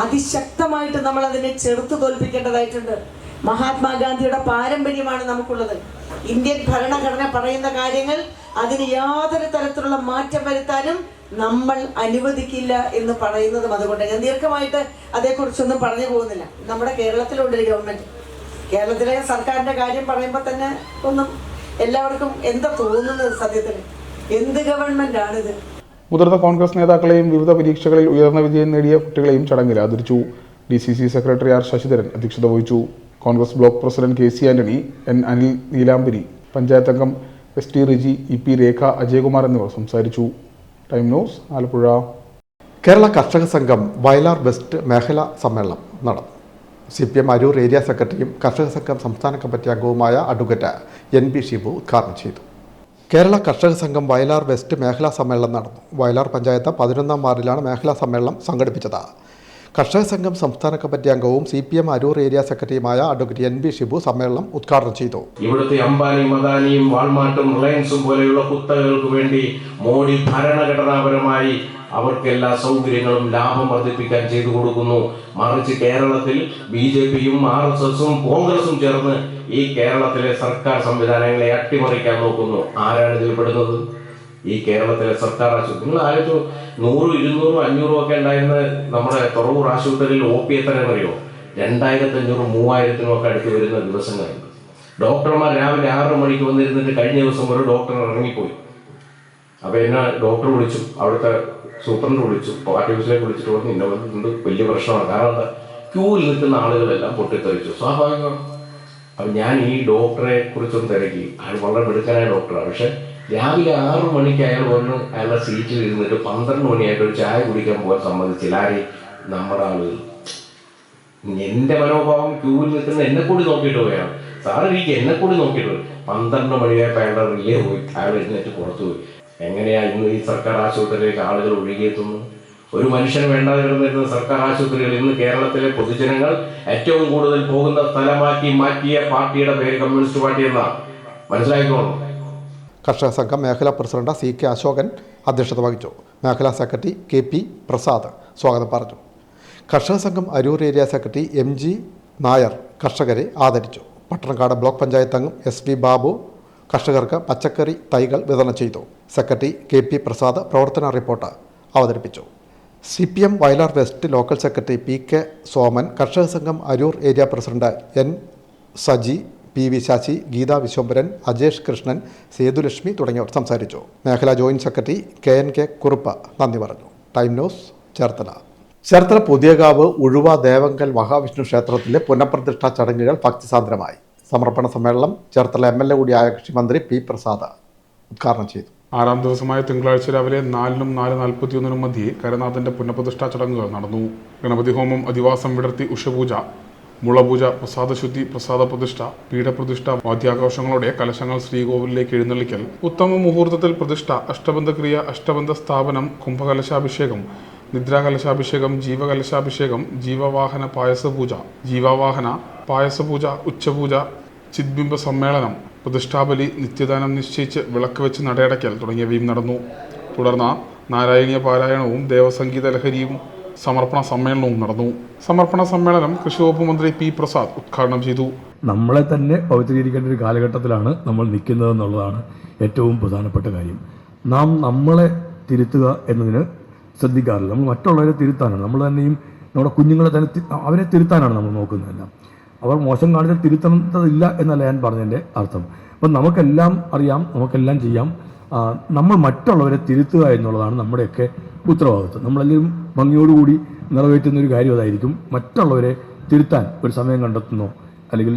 അതിശക്തമായിട്ട് നമ്മൾ അതിനെ ചെറുത്തു തോൽപ്പിക്കേണ്ടതായിട്ടുണ്ട്. മഹാത്മാഗാന്ധിയുടെ പാരമ്പര്യമാണ് നമുക്കുള്ളത്. ഇന്ത്യൻ ഭരണഘടന പറയുന്ന കാര്യങ്ങൾ അതിന് യാതൊരു തരത്തിലുള്ള മാറ്റം വരുത്താനും നമ്മൾ അനുവദിക്കില്ല എന്ന് പറയുന്നതും അതുകൊണ്ട്. ഞാൻ ദീർഘമായിട്ട് അതേക്കുറിച്ചൊന്നും പറഞ്ഞു പോകുന്നില്ല. നമ്മുടെ കേരളത്തിലുണ്ടൊരു ഗവൺമെന്റ്, കേരളത്തിലെ സർക്കാരിന്റെ കാര്യം പറയുമ്പോൾ തന്നെ ഒന്നും എല്ലാവർക്കും എന്താ തോന്നുന്നത്? സത്യത്തിൽ എന്ത് ഗവൺമെന്റ് ആണിത്? മുതിർന്ന കോൺഗ്രസ് നേതാക്കളെയും വിവിധ പരീക്ഷകളിൽ ഉയർന്ന വിജയം നേടിയ കുട്ടികളെയും ചടങ്ങിൽ ആദരിച്ചു. DCC സെക്രട്ടറി R ശശിധരൻ അധ്യക്ഷത വഹിച്ചു. Congress block president KC Antony, N Anil Neelambari, panchayat അംഗം ST റിജി, EP രേഖ, അജയകുമാർ എന്നിവർ സംസാരിച്ചു. Time News Alappuzha. കേരള കർഷക സംഘം വയലാർ വെസ്റ്റ് മേഖലാ സമ്മേളനം നടന്നു. CPM അരൂർ ഏരിയ സെക്രട്ടറിയും കർഷക സംഘം സംസ്ഥാന കമ്മിറ്റി അംഗവുമായ അഡ്വക്കേറ്റ് NB ഷിബു ഉദ്ഘാടനം ചെയ്തു. കേരള കർഷക സംഘം വയലാർ വെസ്റ്റ് മേഖലാ സമ്മേളനം നടന്നു. വയലാർ പഞ്ചായത്ത് 11-ാം വാർഡിലാണ് മേഖലാ സമ്മേളനം സംഘടിപ്പിച്ചത്. കർഷക സംഘം സംസ്ഥാന കമ്മിറ്റി അംഗവും CPM അരൂർ ഏരിയ സെക്രട്ടറിയുമായ അഡ്വക്കേറ്റ് NB ഷിബു സമ്മേളനം ഉദ്ഘാടനം ചെയ്തു. ഇവിടുത്തെ അംബാനിയും അദാനിയും വാൾമാർട്ടും റിലയൻസും പോലെയുള്ള കുത്തകകൾക്ക് വേണ്ടി മോഡി ഭരണഘടനാപരമായി അവർക്ക് എല്ലാ സൗകര്യങ്ങളും ലാഭം വർദ്ധിപ്പിക്കാൻ ചെയ്തു കൊടുക്കുന്നു. മറിച്ച് കേരളത്തിൽ BJPയും RSSും കോൺഗ്രസും ചേർന്ന് ഈ കേരളത്തിലെ സർക്കാർ സംവിധാനങ്ങളെ അട്ടിമറിക്കാൻ നോക്കുന്നു. ആരാണ് ഇതിൽ പെടുന്നത്? ഈ കേരളത്തിലെ സർക്കാർ ആശുപത്രി. നിങ്ങൾ ആലോചിച്ചു, 100, 200, 500 ഒക്കെ ഉണ്ടായിരുന്ന നമ്മുടെ തുറവൂർ ആശുപത്രിയിൽ OP എത്രയെന്ന് അറിയോ? 2500, 3000 ഒക്കെ അടുത്ത് വരുന്ന ദിവസങ്ങളുണ്ട്. ഡോക്ടർമാർ രാവിലെ 6 മണിക്ക് വന്നിരുന്നിട്ട് കഴിഞ്ഞ ദിവസം ഒരു ഡോക്ടർ ഇറങ്ങിപ്പോയി. അപ്പോൾ എന്നെ ഡോക്ടർ വിളിച്ചു, അവിടുത്തെ സൂപ്രണ്ട് വിളിച്ചു, പാർട്ടി ഓഫീസിലേക്ക് വിളിച്ചിട്ട് പറഞ്ഞു ഇന്നത് വലിയ പ്രശ്നമാണ്. കാരണം എന്താ, ക്യൂവിൽ നിൽക്കുന്ന ആളുകളെല്ലാം പൊട്ടിത്തെറിച്ചു. സ്വാഭാവികമാണ്. അപ്പം ഞാൻ ഈ ഡോക്ടറെ കുറിച്ചൊന്നും തിരക്കി. അയാൾ വളരെ മിടുക്കനായ ഡോക്ടറാണ്. പക്ഷെ രാവിലെ 6 മണിക്ക് അയാൾ വന്ന് അയാളുടെ സീറ്റിൽ ഇരുന്നിട്ട് 12 മണിയായിട്ട് ഒരു ചായ കുടിക്കാൻ പോകാൻ സമ്മതിച്ചില്ല. ആര്? നമ്മുടെ ആളുകൾ. എൻ്റെ മനോഭാവം ക്യൂവിൽ നിൽക്കുന്ന എന്നെ കൂടി നോക്കിയിട്ട് പോയാണ്. സാറ് എനിക്ക് എന്നെ കൂടി നോക്കിയിട്ട് പോയി. 12 മണിയായപ്പോൾ അയാളുടെ റിലേ പോയി. അയാൾ എഴുന്നേറ്റ് പുറത്തു പോയി. എങ്ങനെയാ ഇന്ന് ഈ സർക്കാർ ആശുപത്രിയിലേക്ക് ആളുകൾ ഒഴുകിയെത്തുന്നു? ഒരു മനുഷ്യന് വേണ്ടാതെ കിടന്നിരുന്ന സർക്കാർ ആശുപത്രികൾ ഇന്ന് കേരളത്തിലെ പൊതുജനങ്ങൾ ഏറ്റവും കൂടുതൽ പോകുന്ന സ്ഥലമാക്കി മാറ്റിയ പാർട്ടിയുടെ പേര് കമ്മ്യൂണിസ്റ്റ് പാർട്ടി എന്നാണ്. മനസ്സിലാക്കിക്കോളൂ. കർഷക സംഘം മേഖലാ പ്രസിഡന്റ് CK അശോകൻ അധ്യക്ഷത വഹിച്ചു. മേഖലാ സെക്രട്ടറി KP പ്രസാദ് സ്വാഗതം പറഞ്ഞു. കർഷക സംഘം Aroor area secretary MG Nair കർഷകരെ ആദരിച്ചു. പട്ടണക്കാട് ബ്ലോക്ക് പഞ്ചായത്ത് അംഗം SV ബാബു കർഷകർക്ക് പച്ചക്കറി തൈകൾ വിതരണം ചെയ്തു. സെക്രട്ടറി KP പ്രസാദ് പ്രവർത്തന റിപ്പോർട്ട് അവതരിപ്പിച്ചു. CPM Vayalar west local secretary PK Soman, കർഷക സംഘം Aroor area president N Saji, PV Sasi, Geetha Viswambharan, Ajesh Krishnan, Sethulakshmi തുടങ്ങിയവർ സംസാരിച്ചു. മേഖലാ ജോയിന്റ് സെക്രട്ടറി KNK കുറുപ്പ് നന്ദി പറഞ്ഞു. Time news Cherthala. ചേർത്തല പുതിയകാവ് ഉഴുവ ദേവങ്കൽ മഹാവിഷ്ണു ക്ഷേത്രത്തിലെ പുനഃപ്രതിഷ്ഠാ ചടങ്ങുകൾ ഭക്തിസാന്ദ്രമായി. സമർപ്പണ സമ്മേളനം ചേർത്തല MLA കൂടിയായ കൃഷിമന്ത്രി P പ്രസാദ് ഉദ്ഘാടനം ചെയ്തു. 6-ാം ദിവസമായ തിങ്കളാഴ്ച രാവിലെ 4-നും 4:41 മധ്യേ കരനാഥന്റെ പുനഃപ്രതിഷ്ഠാ ചടങ്ങുകൾ നടന്നു. ഗണപതി ഹോമം, അധിവാസം വിടർത്തി ഉഷപൂജ, മുളപൂജ, പ്രസാദശുദ്ധി, പ്രസാദ പ്രതിഷ്ഠ, പീഠപ്രതിഷ്ഠ, വാദ്യാഘോഷങ്ങളോടെ കലശങ്ങൾ ശ്രീകോവിലേക്ക് എഴുന്നള്ളിക്കൽ, ഉത്തമ മുഹൂർത്തത്തിൽ പ്രതിഷ്ഠ, അഷ്ടബന്ധക്രിയ, അഷ്ടബന്ധ സ്ഥാപനം, കുംഭകലശാഭിഷേകം, നിദ്രാകലശാഭിഷേകം, ജീവകലശാഭിഷേകം, ജീവവാഹന പായസപൂജ, ജീവവാഹന പായസപൂജ, ഉച്ചപൂജ, ചിദ്ബിംബ സമ്മേളനം, പ്രതിഷ്ഠാബലി, നിത്യദാനം നിശ്ചയിച്ച് വിളക്ക് വെച്ച് നടയടയ്ക്കൽ തുടങ്ങിയവയും നടന്നു. തുടർന്ന് നാരായണീയ പാരായണവും ദേവസംഗീത ലഹരിയും സമർപ്പണ സമ്മേളനവും നടന്നു. സമർപ്പണ സമ്മേളനം കൃഷി വകുപ്പ് മന്ത്രി പി പ്രസാദ് ഉദ്ഘാടനം ചെയ്തു. നമ്മളെ തന്നെ പവിത്രീകരിക്കേണ്ട ഒരു കാലഘട്ടത്തിലാണ് നമ്മൾ നിൽക്കുന്നതെന്നുള്ളതാണ് ഏറ്റവും പ്രധാനപ്പെട്ട കാര്യം. നാം നമ്മളെ തിരുത്തുക എന്നതിന് ശ്രദ്ധിക്കാറില്ല. നമ്മൾ മറ്റുള്ളവരെ തിരുത്താനാണ്, നമ്മൾ തന്നെയും നമ്മുടെ കുഞ്ഞുങ്ങളെ തന്നെ അവരെ തിരുത്താനാണ് നമ്മൾ നോക്കുന്നതെല്ലാം. അവർ മോശം കാണിച്ചാൽ തിരുത്തേണ്ടതില്ല എന്നല്ല ഞാൻ പറഞ്ഞതിൻ്റെ അർത്ഥം. അപ്പം നമുക്കെല്ലാം അറിയാം, നമുക്കെല്ലാം ചെയ്യാം. നമ്മൾ മറ്റുള്ളവരെ തിരുത്തുക എന്നുള്ളതാണ് നമ്മുടെയൊക്കെ ഉത്തരവാദിത്വം. നമ്മളെല്ലാവരും ഭംഗിയോടുകൂടി നിറവേറ്റുന്ന ഒരു കാര്യം അതായിരിക്കും. മറ്റുള്ളവരെ തിരുത്താൻ ഒരു സമയം കണ്ടെത്തുന്നോ അല്ലെങ്കിൽ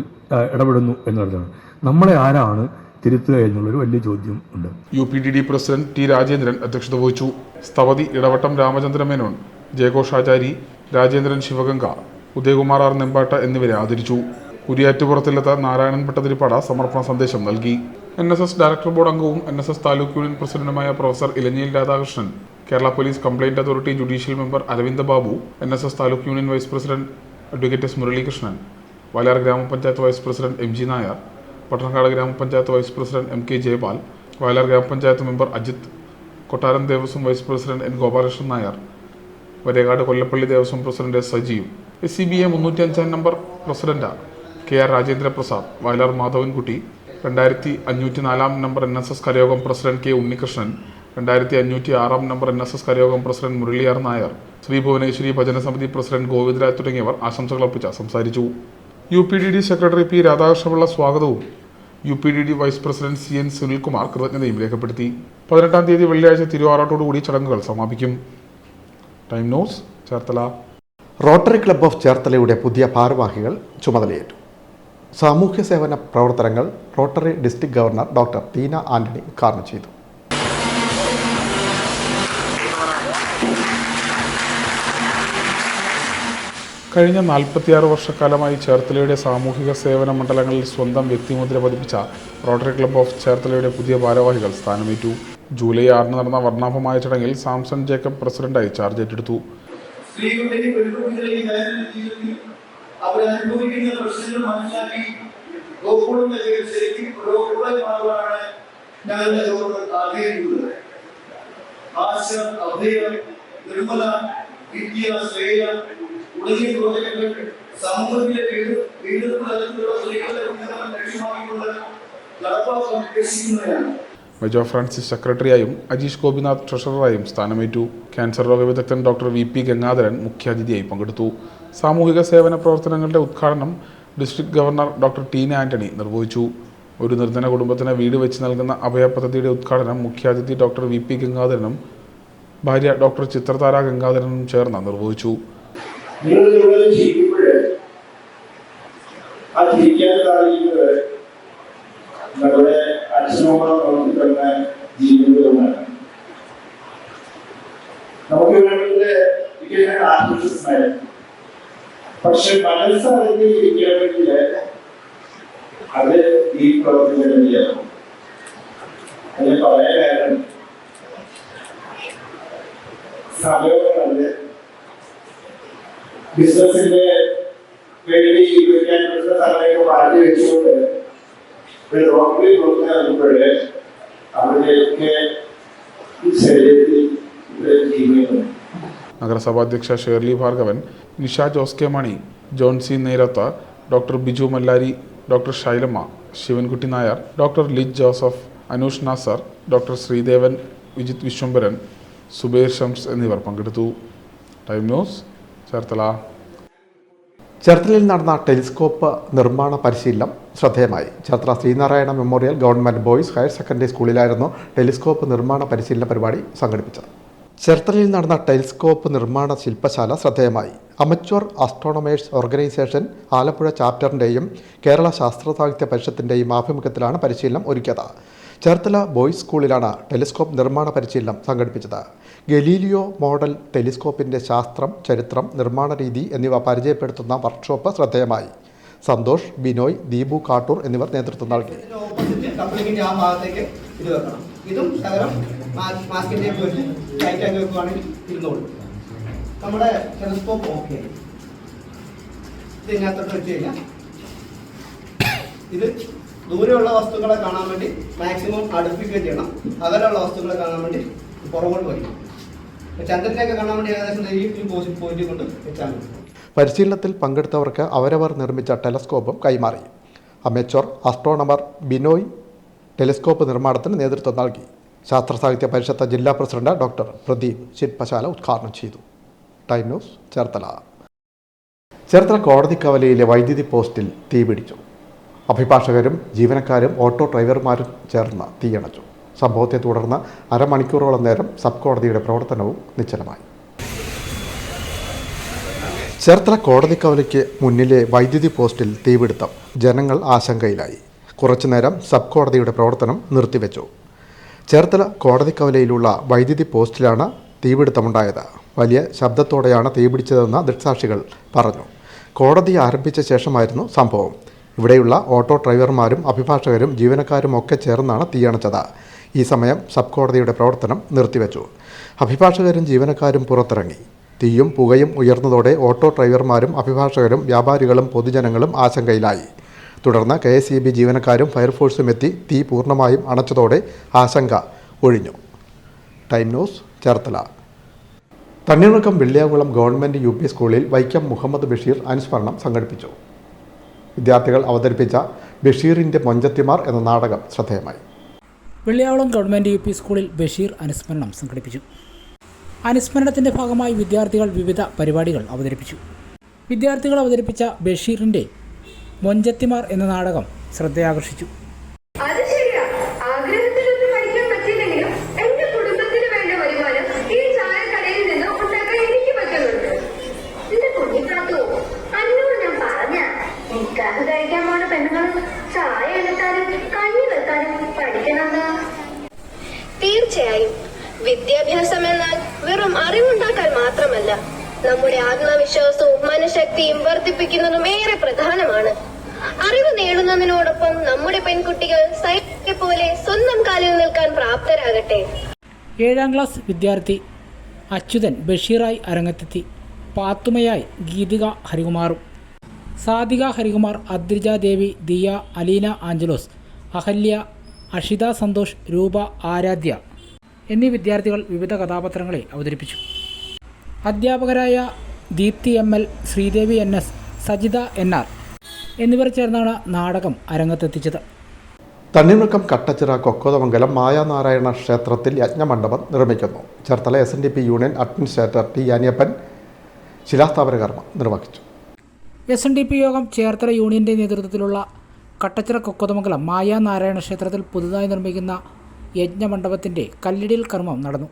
ഇടപെടുന്നു എന്നുള്ളതാണ്. നമ്മളെ ആരാണ് തിരുത്തുക എന്നുള്ളൊരു വലിയ ചോദ്യം ഉണ്ട്. UPDD പ്രസിഡന്റ് ടി രാജേന്ദ്രൻ അധ്യക്ഷത വഹിച്ചു. സ്ഥപതി ഇടവട്ടം രാമചന്ദ്ര മേനോൻ, ജയഘോഷാചാരി, രാജേന്ദ്രൻ ശിവഗംഗ, ഉദയകുമാർ ആർ നെമ്പാട്ട എന്നിവരെ ആദരിച്ചു. കുരിയാറ്റുപുറത്തിലെത്ത നാരായണൻ ഭട്ടതിരിപ്പാട സമർപ്പണ സന്ദേശം നൽകി. NSS ഡയറക്ടർ ബോർഡ് അംഗവും NSS താലൂക്ക് യൂണിയൻ പ്രസിഡന്റുമായ professor Elanjiyil Radhakrishnan, Kerala police complaint authority judicial member Aravinda Babu, NSS taluk union vice president advocate S Muralikrishnan, Vayalar ഗ്രാമപഞ്ചായത്ത് vice president MG Nair, Pattanakkad ഗ്രാമപഞ്ചായത്ത് vice president MK Jayapal, Vayalar ഗ്രാമപഞ്ചായത്ത് member Ajith, Kottaram Devaswom vice president N Gopalakrishnan Nair, Varekad Kollappally Devaswom president S Sajeev, SCBA 305 number president KR Rajendra Prasad, Vayalar Madhavankutty, 2504 number NSS Karayogam president K Unnikrishnan, 2506 number NSS Karayogam president Muraliyar Nair, Sree Bhuvaneswari Bhajana Samithi president Govindaraj തുടങ്ങിയവർ ആശംസകൾ അർപ്പിച്ച് സംസാരിച്ചു. UPDD secretary P Radhakrishnapillai സ്വാഗതവും UPDD vice president CN Sunilkumar കൃതജ്ഞതയും രേഖപ്പെടുത്തി. 18-ാം തീയതി വെള്ളിയാഴ്ച തിരുവാറാട്ടോടുകൂടി ചടങ്ങുകൾ സമാപിക്കും. Time news, Cherthala. Rotary club of ചേർത്തലയുടെ പുതിയ ഭാരവാഹികൾ ചുമതലയേറ്റു. സാമൂഹ്യ സേവന പ്രവർത്തനങ്ങൾ Rotary district governor doctor Teena Antony ഉദ്ഘാടനം ചെയ്തു. കഴിഞ്ഞ 46 വർഷക്കാലമായി ചേർത്തലയുടെ സാമൂഹിക സേവന മണ്ഡലങ്ങളിൽ സ്വന്തം വ്യക്തിമുദ്ര പതിപ്പിച്ച റോട്ടറി ക്ലബ്ബ് ഓഫ് ചേർത്തലയുടെ പുതിയ ഭാരവാഹികൾ സ്ഥാനമേറ്റു. ജൂലൈ 6 നടന്ന വർണ്ണാഭമായ ചടങ്ങിൽ സാംസൺ ജേക്കബ് പ്രസിഡന്റായി ചാർജ് ഏറ്റെടുത്തു. അവരനുഭവിക്കുന്ന പ്രശ്നങ്ങൾ മനസ്സിലാക്കി ഞങ്ങളുടെ ഗവൺമെന്റ് ആഗ്രഹിക്കുന്നത്. ആശ, അഭയം, നിർമ്മല, വിദ്യ, ശ്രേയ തുടങ്ങിയ പ്രോജക്റ്റുകൾ സമൂഹത്തിലെ വിവിധ തലത്തിലുള്ള സ്ത്രീകളുടെ ഉന്നമനം ലക്ഷ്യമാക്കിക്കൊണ്ട് നടപ്പാക്കാൻ ഉദ്ദേശിക്കുന്നതാണ്. മെജോ ഫ്രാൻസിസ് സെക്രട്ടറിയായും അജീഷ് ഗോപിനാഥ് ട്രഷററായും സ്ഥാനമേറ്റു. ക്യാൻസർ രോഗ വിദഗ്ധൻ ഡോക്ടർ VP ഗംഗാധരൻ മുഖ്യാതിഥിയായി പങ്കെടുത്തു. സാമൂഹിക സേവന പ്രവർത്തനങ്ങളുടെ ഉദ്ഘാടനം district governor doctor Teena Antony നിർവഹിച്ചു. ഒരു നിർധന കുടുംബത്തിന് വീട് വെച്ച് നൽകുന്ന അഭയ പദ്ധതിയുടെ ഉദ്ഘാടനം മുഖ്യാതിഥി ഡോക്ടർ VP ഗംഗാധരനും ഭാര്യ ഡോക്ടർ ചിത്രതാര ഗംഗാധരനും ചേർന്ന് നിർവഹിച്ചു. നമ്മുടെ അച്ഛനോളം പ്രവർത്തിക്കുന്ന ജീവിതമാണ് നമുക്ക് വേണ്ടത് ആത്മവിശ്വാസമായി. പക്ഷെ മനസ്സറിഞ്ഞിരിക്കാൻ വേണ്ടിയിട്ട് അത് ഈ പ്രവർത്തനം വേണ്ടിയാണ്. അതിന് പറയാൻ കാരണം സമയങ്ങള് ബിസിനസിന്റെ വേണ്ടി ബിസിനസ് സമയം മാറ്റി വെച്ചുകൊണ്ട് ഒരു റോട്ടറി പ്രവർത്തനപ്പോഴേ അവരുടെയൊക്കെ ഈ ശരീരത്തിൽ ജീവിക്കുന്നു. നഗരസഭാ അധ്യക്ഷ Shirley Bhargavan, Nisha Jose K Mani, John C Neratha, doctor Biju Mallari, doctor Sailamma, Sivankutty Nair, doctor Lij Joseph, Anoosh Nasser, doctor Sreedevan, Vijith Viswambharan, Subair Shams എന്നിവർ പങ്കെടുത്തു. Time news, Cherthala. ചേർത്തലയിൽ നടന്ന ടെലിസ്കോപ്പ് നിർമ്മാണ പരിശീലനം ശ്രദ്ധേയമായി. Cherthala Sreenarayana memorial government boys higher secondary സ്കൂളിലായിരുന്നു ടെലിസ്കോപ്പ് നിർമ്മാണ പരിശീലന പരിപാടി സംഘടിപ്പിച്ചത്. ചേർത്തലയിൽ നടന്ന ടെലിസ്കോപ്പ് നിർമ്മാണ ശില്പശാല ശ്രദ്ധേയമായി. അമച്വർ ആസ്ട്രോണമേഴ്സ് ഓർഗനൈസേഷൻ ആലപ്പുഴ ചാപ്റ്ററിൻ്റെയും കേരള ശാസ്ത്ര സാഹിത്യ പരിഷത്തിൻ്റെയും ആഭിമുഖ്യത്തിലാണ് പരിശീലനം ഒരുക്കിയത്. ചേർത്തല ബോയ്സ് സ്കൂളിലാണ് ടെലിസ്കോപ്പ് നിർമ്മാണ പരിശീലനം സംഘടിപ്പിച്ചത്. ഗലീലിയോ മോഡൽ ടെലിസ്കോപ്പിൻ്റെ ശാസ്ത്രം, ചരിത്രം, നിർമ്മാണ രീതി എന്നിവ പരിചയപ്പെടുത്തുന്ന വർക്ക്ഷോപ്പ് ശ്രദ്ധേയമായി. സന്തോഷ്, ബിനോയ്, ദീപു കാട്ടൂർ എന്നിവർ നേതൃത്വം നൽകി. ഇതും ശകലം മാസ്കിൻ്റെ വെച്ച് ടൈറ്റാക്കി വെക്കുകയാണെങ്കിൽ ഇരുന്നോളൂ. നമ്മുടെ ടെലിസ്കോപ്പ് ഓക്കെ ഇതിനകത്തോട്ട് വെച്ച് കഴിഞ്ഞാൽ ഇത് ദൂരെയുള്ള വസ്തുക്കളെ കാണാൻ വേണ്ടി മാക്സിമം അടുപ്പിക്കുകയും ചെയ്യണം. അകലെയുള്ള വസ്തുക്കളെ കാണാൻ വേണ്ടി പുറകോട്ട് വയ്ക്കണം. ചന്ദ്രനെയൊക്കെ കാണാൻ വേണ്ടി ഏകദേശം ഈ പോയിന്റ് കൊണ്ട് വെച്ചാൽ മതി. പരിശീലനത്തിൽ പങ്കെടുത്തവർക്ക് അവരവർ നിർമ്മിച്ച ടെലസ്കോപ്പും കൈമാറി. അമേച്ചർ ആസ്ട്രോണമർ ബിനോയ് ടെലിസ്കോപ്പ് നിർമ്മാണത്തിന് നേതൃത്വം നൽകി. ശാസ്ത്ര സാഹിത്യ പരിഷത്ത് ജില്ലാ പ്രസിഡന്റ് ഡോക്ടർ പ്രദീപ് ശില്പശാല ഉദ്ഘാടനം ചെയ്തു. Time news Cherthala. ചേർത്തല കോടതി കവലയിലെ വൈദ്യുതി പോസ്റ്റിൽ തീപിടിച്ചു. അഭിഭാഷകരും ജീവനക്കാരും ഓട്ടോ ഡ്രൈവർമാരും ചേർന്ന് തീയണച്ചു. സംഭവത്തെ തുടർന്ന് അരമണിക്കൂറോളം നേരം സബ് കോടതിയുടെ പ്രവർത്തനവും നിശ്ചലമായി. ചേർത്തല കോടതി കവലയ്ക്ക് മുന്നിലെ വൈദ്യുതി പോസ്റ്റിൽ തീപിടുത്തം. ജനങ്ങൾ ആശങ്കയിലായി. കുറച്ചുനേരം സബ് കോടതിയുടെ പ്രവർത്തനം നിർത്തിവെച്ചു. ചേർത്തല കോടതി കവലയിലുള്ള വൈദ്യുതി പോസ്റ്റിലാണ് തീപിടുത്തമുണ്ടായത്. വലിയ ശബ്ദത്തോടെയാണ് തീപിടിച്ചതെന്ന് ദൃക്സാക്ഷികൾ പറഞ്ഞു. കോടതി ആരംഭിച്ച ശേഷമായിരുന്നു സംഭവം. ഇവിടെയുള്ള ഓട്ടോ ഡ്രൈവർമാരും അഭിഭാഷകരും ജീവനക്കാരും ഒക്കെ ചേർന്നാണ് തീയണച്ചത്. ഈ സമയം സബ് കോടതിയുടെ പ്രവർത്തനം നിർത്തിവെച്ചു. അഭിഭാഷകരും ജീവനക്കാരും പുറത്തിറങ്ങി. തീയും പുകയും ഉയർന്നതോടെ ഓട്ടോ ഡ്രൈവർമാരും അഭിഭാഷകരും വ്യാപാരികളും പൊതുജനങ്ങളും ആശങ്കയിലായി. തുടർന്ന് KSEB ജീവനക്കാരും ഫയർഫോഴ്സും എത്തി തീ പൂർണ്ണമായും അണച്ചതോടെ ആശങ്ക ഒഴിഞ്ഞു. Time news Cherthala. Thanneermukkam Velliyakulam government UP സ്കൂളിൽ വൈക്കം മുഹമ്മദ് ബഷീർ അനുസ്മരണം സംഘടിപ്പിച്ചു. വിദ്യാർത്ഥികൾ അവതരിപ്പിച്ച ബഷീറിൻ്റെ മൊഞ്ചത്തിമാർ എന്ന നാടകം ശ്രദ്ധേയമായി. വെള്ളിയാകുളം ഗവൺമെൻറ് UP സ്കൂളിൽ ബഷീർ അനുസ്മരണം സംഘടിപ്പിച്ചു. അനുസ്മരണത്തിൻ്റെ ഭാഗമായി വിദ്യാർത്ഥികൾ വിവിധ പരിപാടികൾ അവതരിപ്പിച്ചു. വിദ്യാർത്ഥികൾ അവതരിപ്പിച്ച ബഷീറിൻ്റെ മൊഞ്ചത്തിമാർ എന്ന നാടകം ശ്രദ്ധയാകർഷിച്ചു. തീർച്ചയായും വിദ്യാഭ്യാസം എന്നാൽ വെറും അറിവുണ്ടാക്കാൻ മാത്രമല്ല, നമ്മുടെ ആത്മവിശ്വാസവും മനഃശക്തിയും വർദ്ധിപ്പിക്കുന്നതും ഏറെ പ്രധാനമാണ്. അറിവ് നേടുന്നതിനോടൊപ്പം നമ്മുടെ പെൺകുട്ടികൾ സൈനികരെ പോലെ സ്വന്തം കാലിൽ നിൽക്കാൻ പ്രാപ്തരാകട്ടെ. 7ാം ക്ലാസ് വിദ്യാർത്ഥി അച്യുതൻ ബഷീറായി അരങ്ങത്തെത്തി. പാത്തുമയായി ഗീതിക ഹരികുമാറും, സാധിക ഹരികുമാർ, അദ്രിജ ദേവി, ദിയ, അലീന ആഞ്ചലോസ്, അഹല്യ, അഷിത സന്തോഷ്, രൂപ, ആരാധ്യ എന്നീ വിദ്യാർത്ഥികൾ വിവിധ കഥാപാത്രങ്ങളെ അവതരിപ്പിച്ചു. അധ്യാപകരായ Deepthi ML, Sridevi NS, Sajitha NR എന്നിവർ ചേർന്നാണ് നാടകം അരങ്ങത്തെത്തിച്ചത്. തണ്ണീർമുക്കം കട്ടച്ചിറ കൊക്കോതമംഗലം മായാനാരായണ ക്ഷേത്രത്തിൽ യജ്ഞമണ്ഡപം നിർമ്മിക്കുന്നു. Cherthala SNDP union administrator T Aniyappan ശിലാസ്ഥാപന കർമ്മം നിർവഹിച്ചു. SNDP യോഗം ചേർത്തല യൂണിയൻ്റെ നേതൃത്വത്തിലുള്ള കട്ടച്ചിറ കൊക്കോതമംഗലം മായാനാരായണ ക്ഷേത്രത്തിൽ പുതുതായി നിർമ്മിക്കുന്ന യജ്ഞമണ്ഡപത്തിൻ്റെ കല്ലിടൽ കർമ്മം നടന്നു.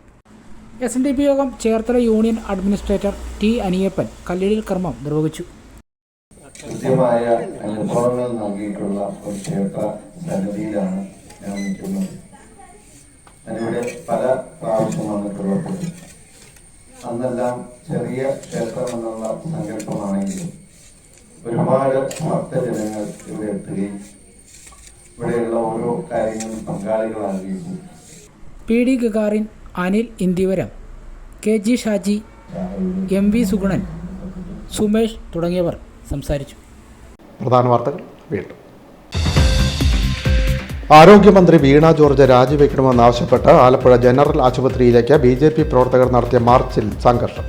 SNDP യോഗം Cherthala union administrator T Aniyappan കല്ലിടൽ കർമ്മം നിർവഹിച്ചു. കൃത്യമായ അനുഭവങ്ങൾ നൽകിയിട്ടുള്ള ഒരു ക്ഷേത്ര സന്നിധിയിലാണ് ഞാൻ നിൽക്കുന്നത്. ഞാനിവിടെ പല പ്രാവശ്യം വന്നിട്ടുള്ളത്. അന്നെല്ലാം ചെറിയ ക്ഷേത്രം എന്നുള്ള സങ്കല്പമാണെങ്കിലും ഒരുപാട് ഭക്തജനങ്ങൾ ഇവിടെ എത്തുകയും ഇവിടെയുള്ള ഓരോ കാര്യങ്ങളും പങ്കാളികളാകുകയും PD Gagarin, Anil Indivaram, KG Shaji, MV Sugunan, Sumesh തുടങ്ങിയവർ സംസാരിച്ചു. പ്രധാന വാർത്തകൾ വീണ്ടും. ആരോഗ്യമന്ത്രി വീണ ജോർജ് രാജിവെക്കണമെന്നാവശ്യപ്പെട്ട് ആലപ്പുഴ ജനറൽ ആശുപത്രിയിലേക്ക് BJP പ്രവർത്തകർ നടത്തിയ മാർച്ചിൽ സംഘർഷം.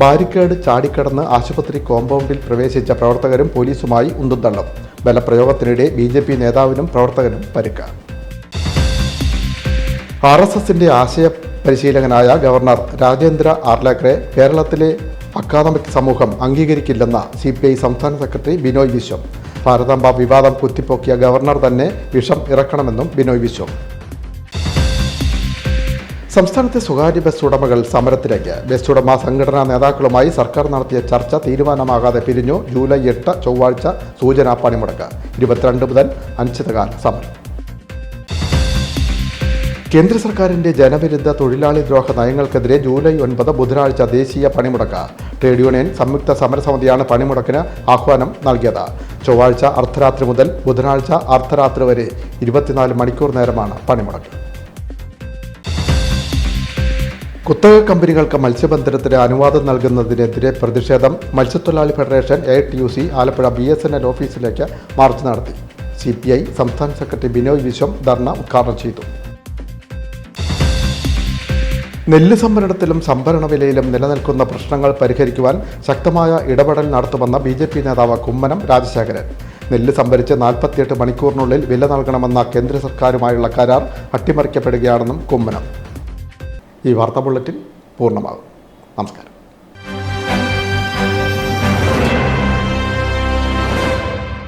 ബാരിക്കേഡ് ചാടിക്കടന്ന് ആശുപത്രി കോമ്പൗണ്ടിൽ പ്രവേശിച്ച പ്രവർത്തകരും പോലീസുമായി ഉന്തുംതള്ളും. ബലപ്രയോഗത്തിനിടെ BJP നേതാവിനും പ്രവർത്തകനും പരിക്ക്. RSSന്റെ ആശയ പരിശീലകനായ ഗവർണർ രാജേന്ദ്ര ആർലേക്കറെ കേരളത്തിലെ അക്കാദമിക് സമൂഹം അംഗീകരിക്കില്ലെന്ന CPI സംസ്ഥാന സെക്രട്ടറി ബിനോയ് വിശ്വം. ഭാരതാംബ വിവാദം കുത്തിപ്പൊക്കിയ ഗവർണർ തന്നെ വിഷം ഇറക്കണമെന്നും ബിനോയ് വിശ്വം. സംസ്ഥാനത്തെ സ്വകാര്യ ബസ് ഉടമകൾ സമരത്തിലേക്ക്. ബസ് ഉടമ സംഘടനാ നേതാക്കളുമായി സർക്കാർ നടത്തിയ ചർച്ച തീരുമാനമാകാതെ പിരിഞ്ഞു. ജൂലൈ 8 ചൊവ്വാഴ്ച സൂചനാ പണിമുടക്ക്. 22 മുതൽ അനിശ്ചിതകാല സമരം. കേന്ദ്ര സർക്കാരിന്റെ ജനവിരുദ്ധ തൊഴിലാളി ദ്രോഹ നയങ്ങൾക്കെതിരെ ജൂലൈ 9 ബുധനാഴ്ച ദേശീയ പണിമുടക്ക്. ട്രേഡ് യൂണിയൻ സംയുക്ത സമരസമിതിയാണ് പണിമുടക്കിന് ആഹ്വാനം നൽകിയത്. ചൊവ്വാഴ്ച അർദ്ധരാത്രി മുതൽ ബുധനാഴ്ച അർദ്ധരാത്രി വരെ 24 മണിക്കൂർ നേരമാണ് പണിമുടക്ക്. കുത്തക കമ്പനികൾക്ക് മത്സ്യബന്ധനത്തിന് അനുവാദം നൽകുന്നതിനെതിരെ പ്രതിഷേധം. മത്സ്യത്തൊഴിലാളി ഫെഡറേഷൻ AITUC ആലപ്പുഴ BSNL ഓഫീസിലേക്ക് മാർച്ച് നടത്തി. CPI സംസ്ഥാന സെക്രട്ടറി ബിനോയ് വിശ്വം ധർണ ഉദ്ഘാടനം ചെയ്തു. നെല്ല് സംഭരണത്തിലും സംഭരണ വിലയിലും നിലനിൽക്കുന്ന പ്രശ്നങ്ങൾ പരിഹരിക്കുവാൻ ശക്തമായ ഇടപെടൽ നടത്തുമെന്ന BJP നേതാവ് കുമ്മനം രാജശേഖരൻ. നെല്ല് സംഭരിച്ച് 48 മണിക്കൂറിനുള്ളിൽ വില നൽകണമെന്ന കേന്ദ്ര സർക്കാരുമായുള്ള കരാർ അട്ടിമറിക്കപ്പെടുകയാണെന്നും കുമ്മനം. ഈ വാർത്താ ബുള്ളറ്റിൻ പൂർണ്ണമാകും. നമസ്കാരം.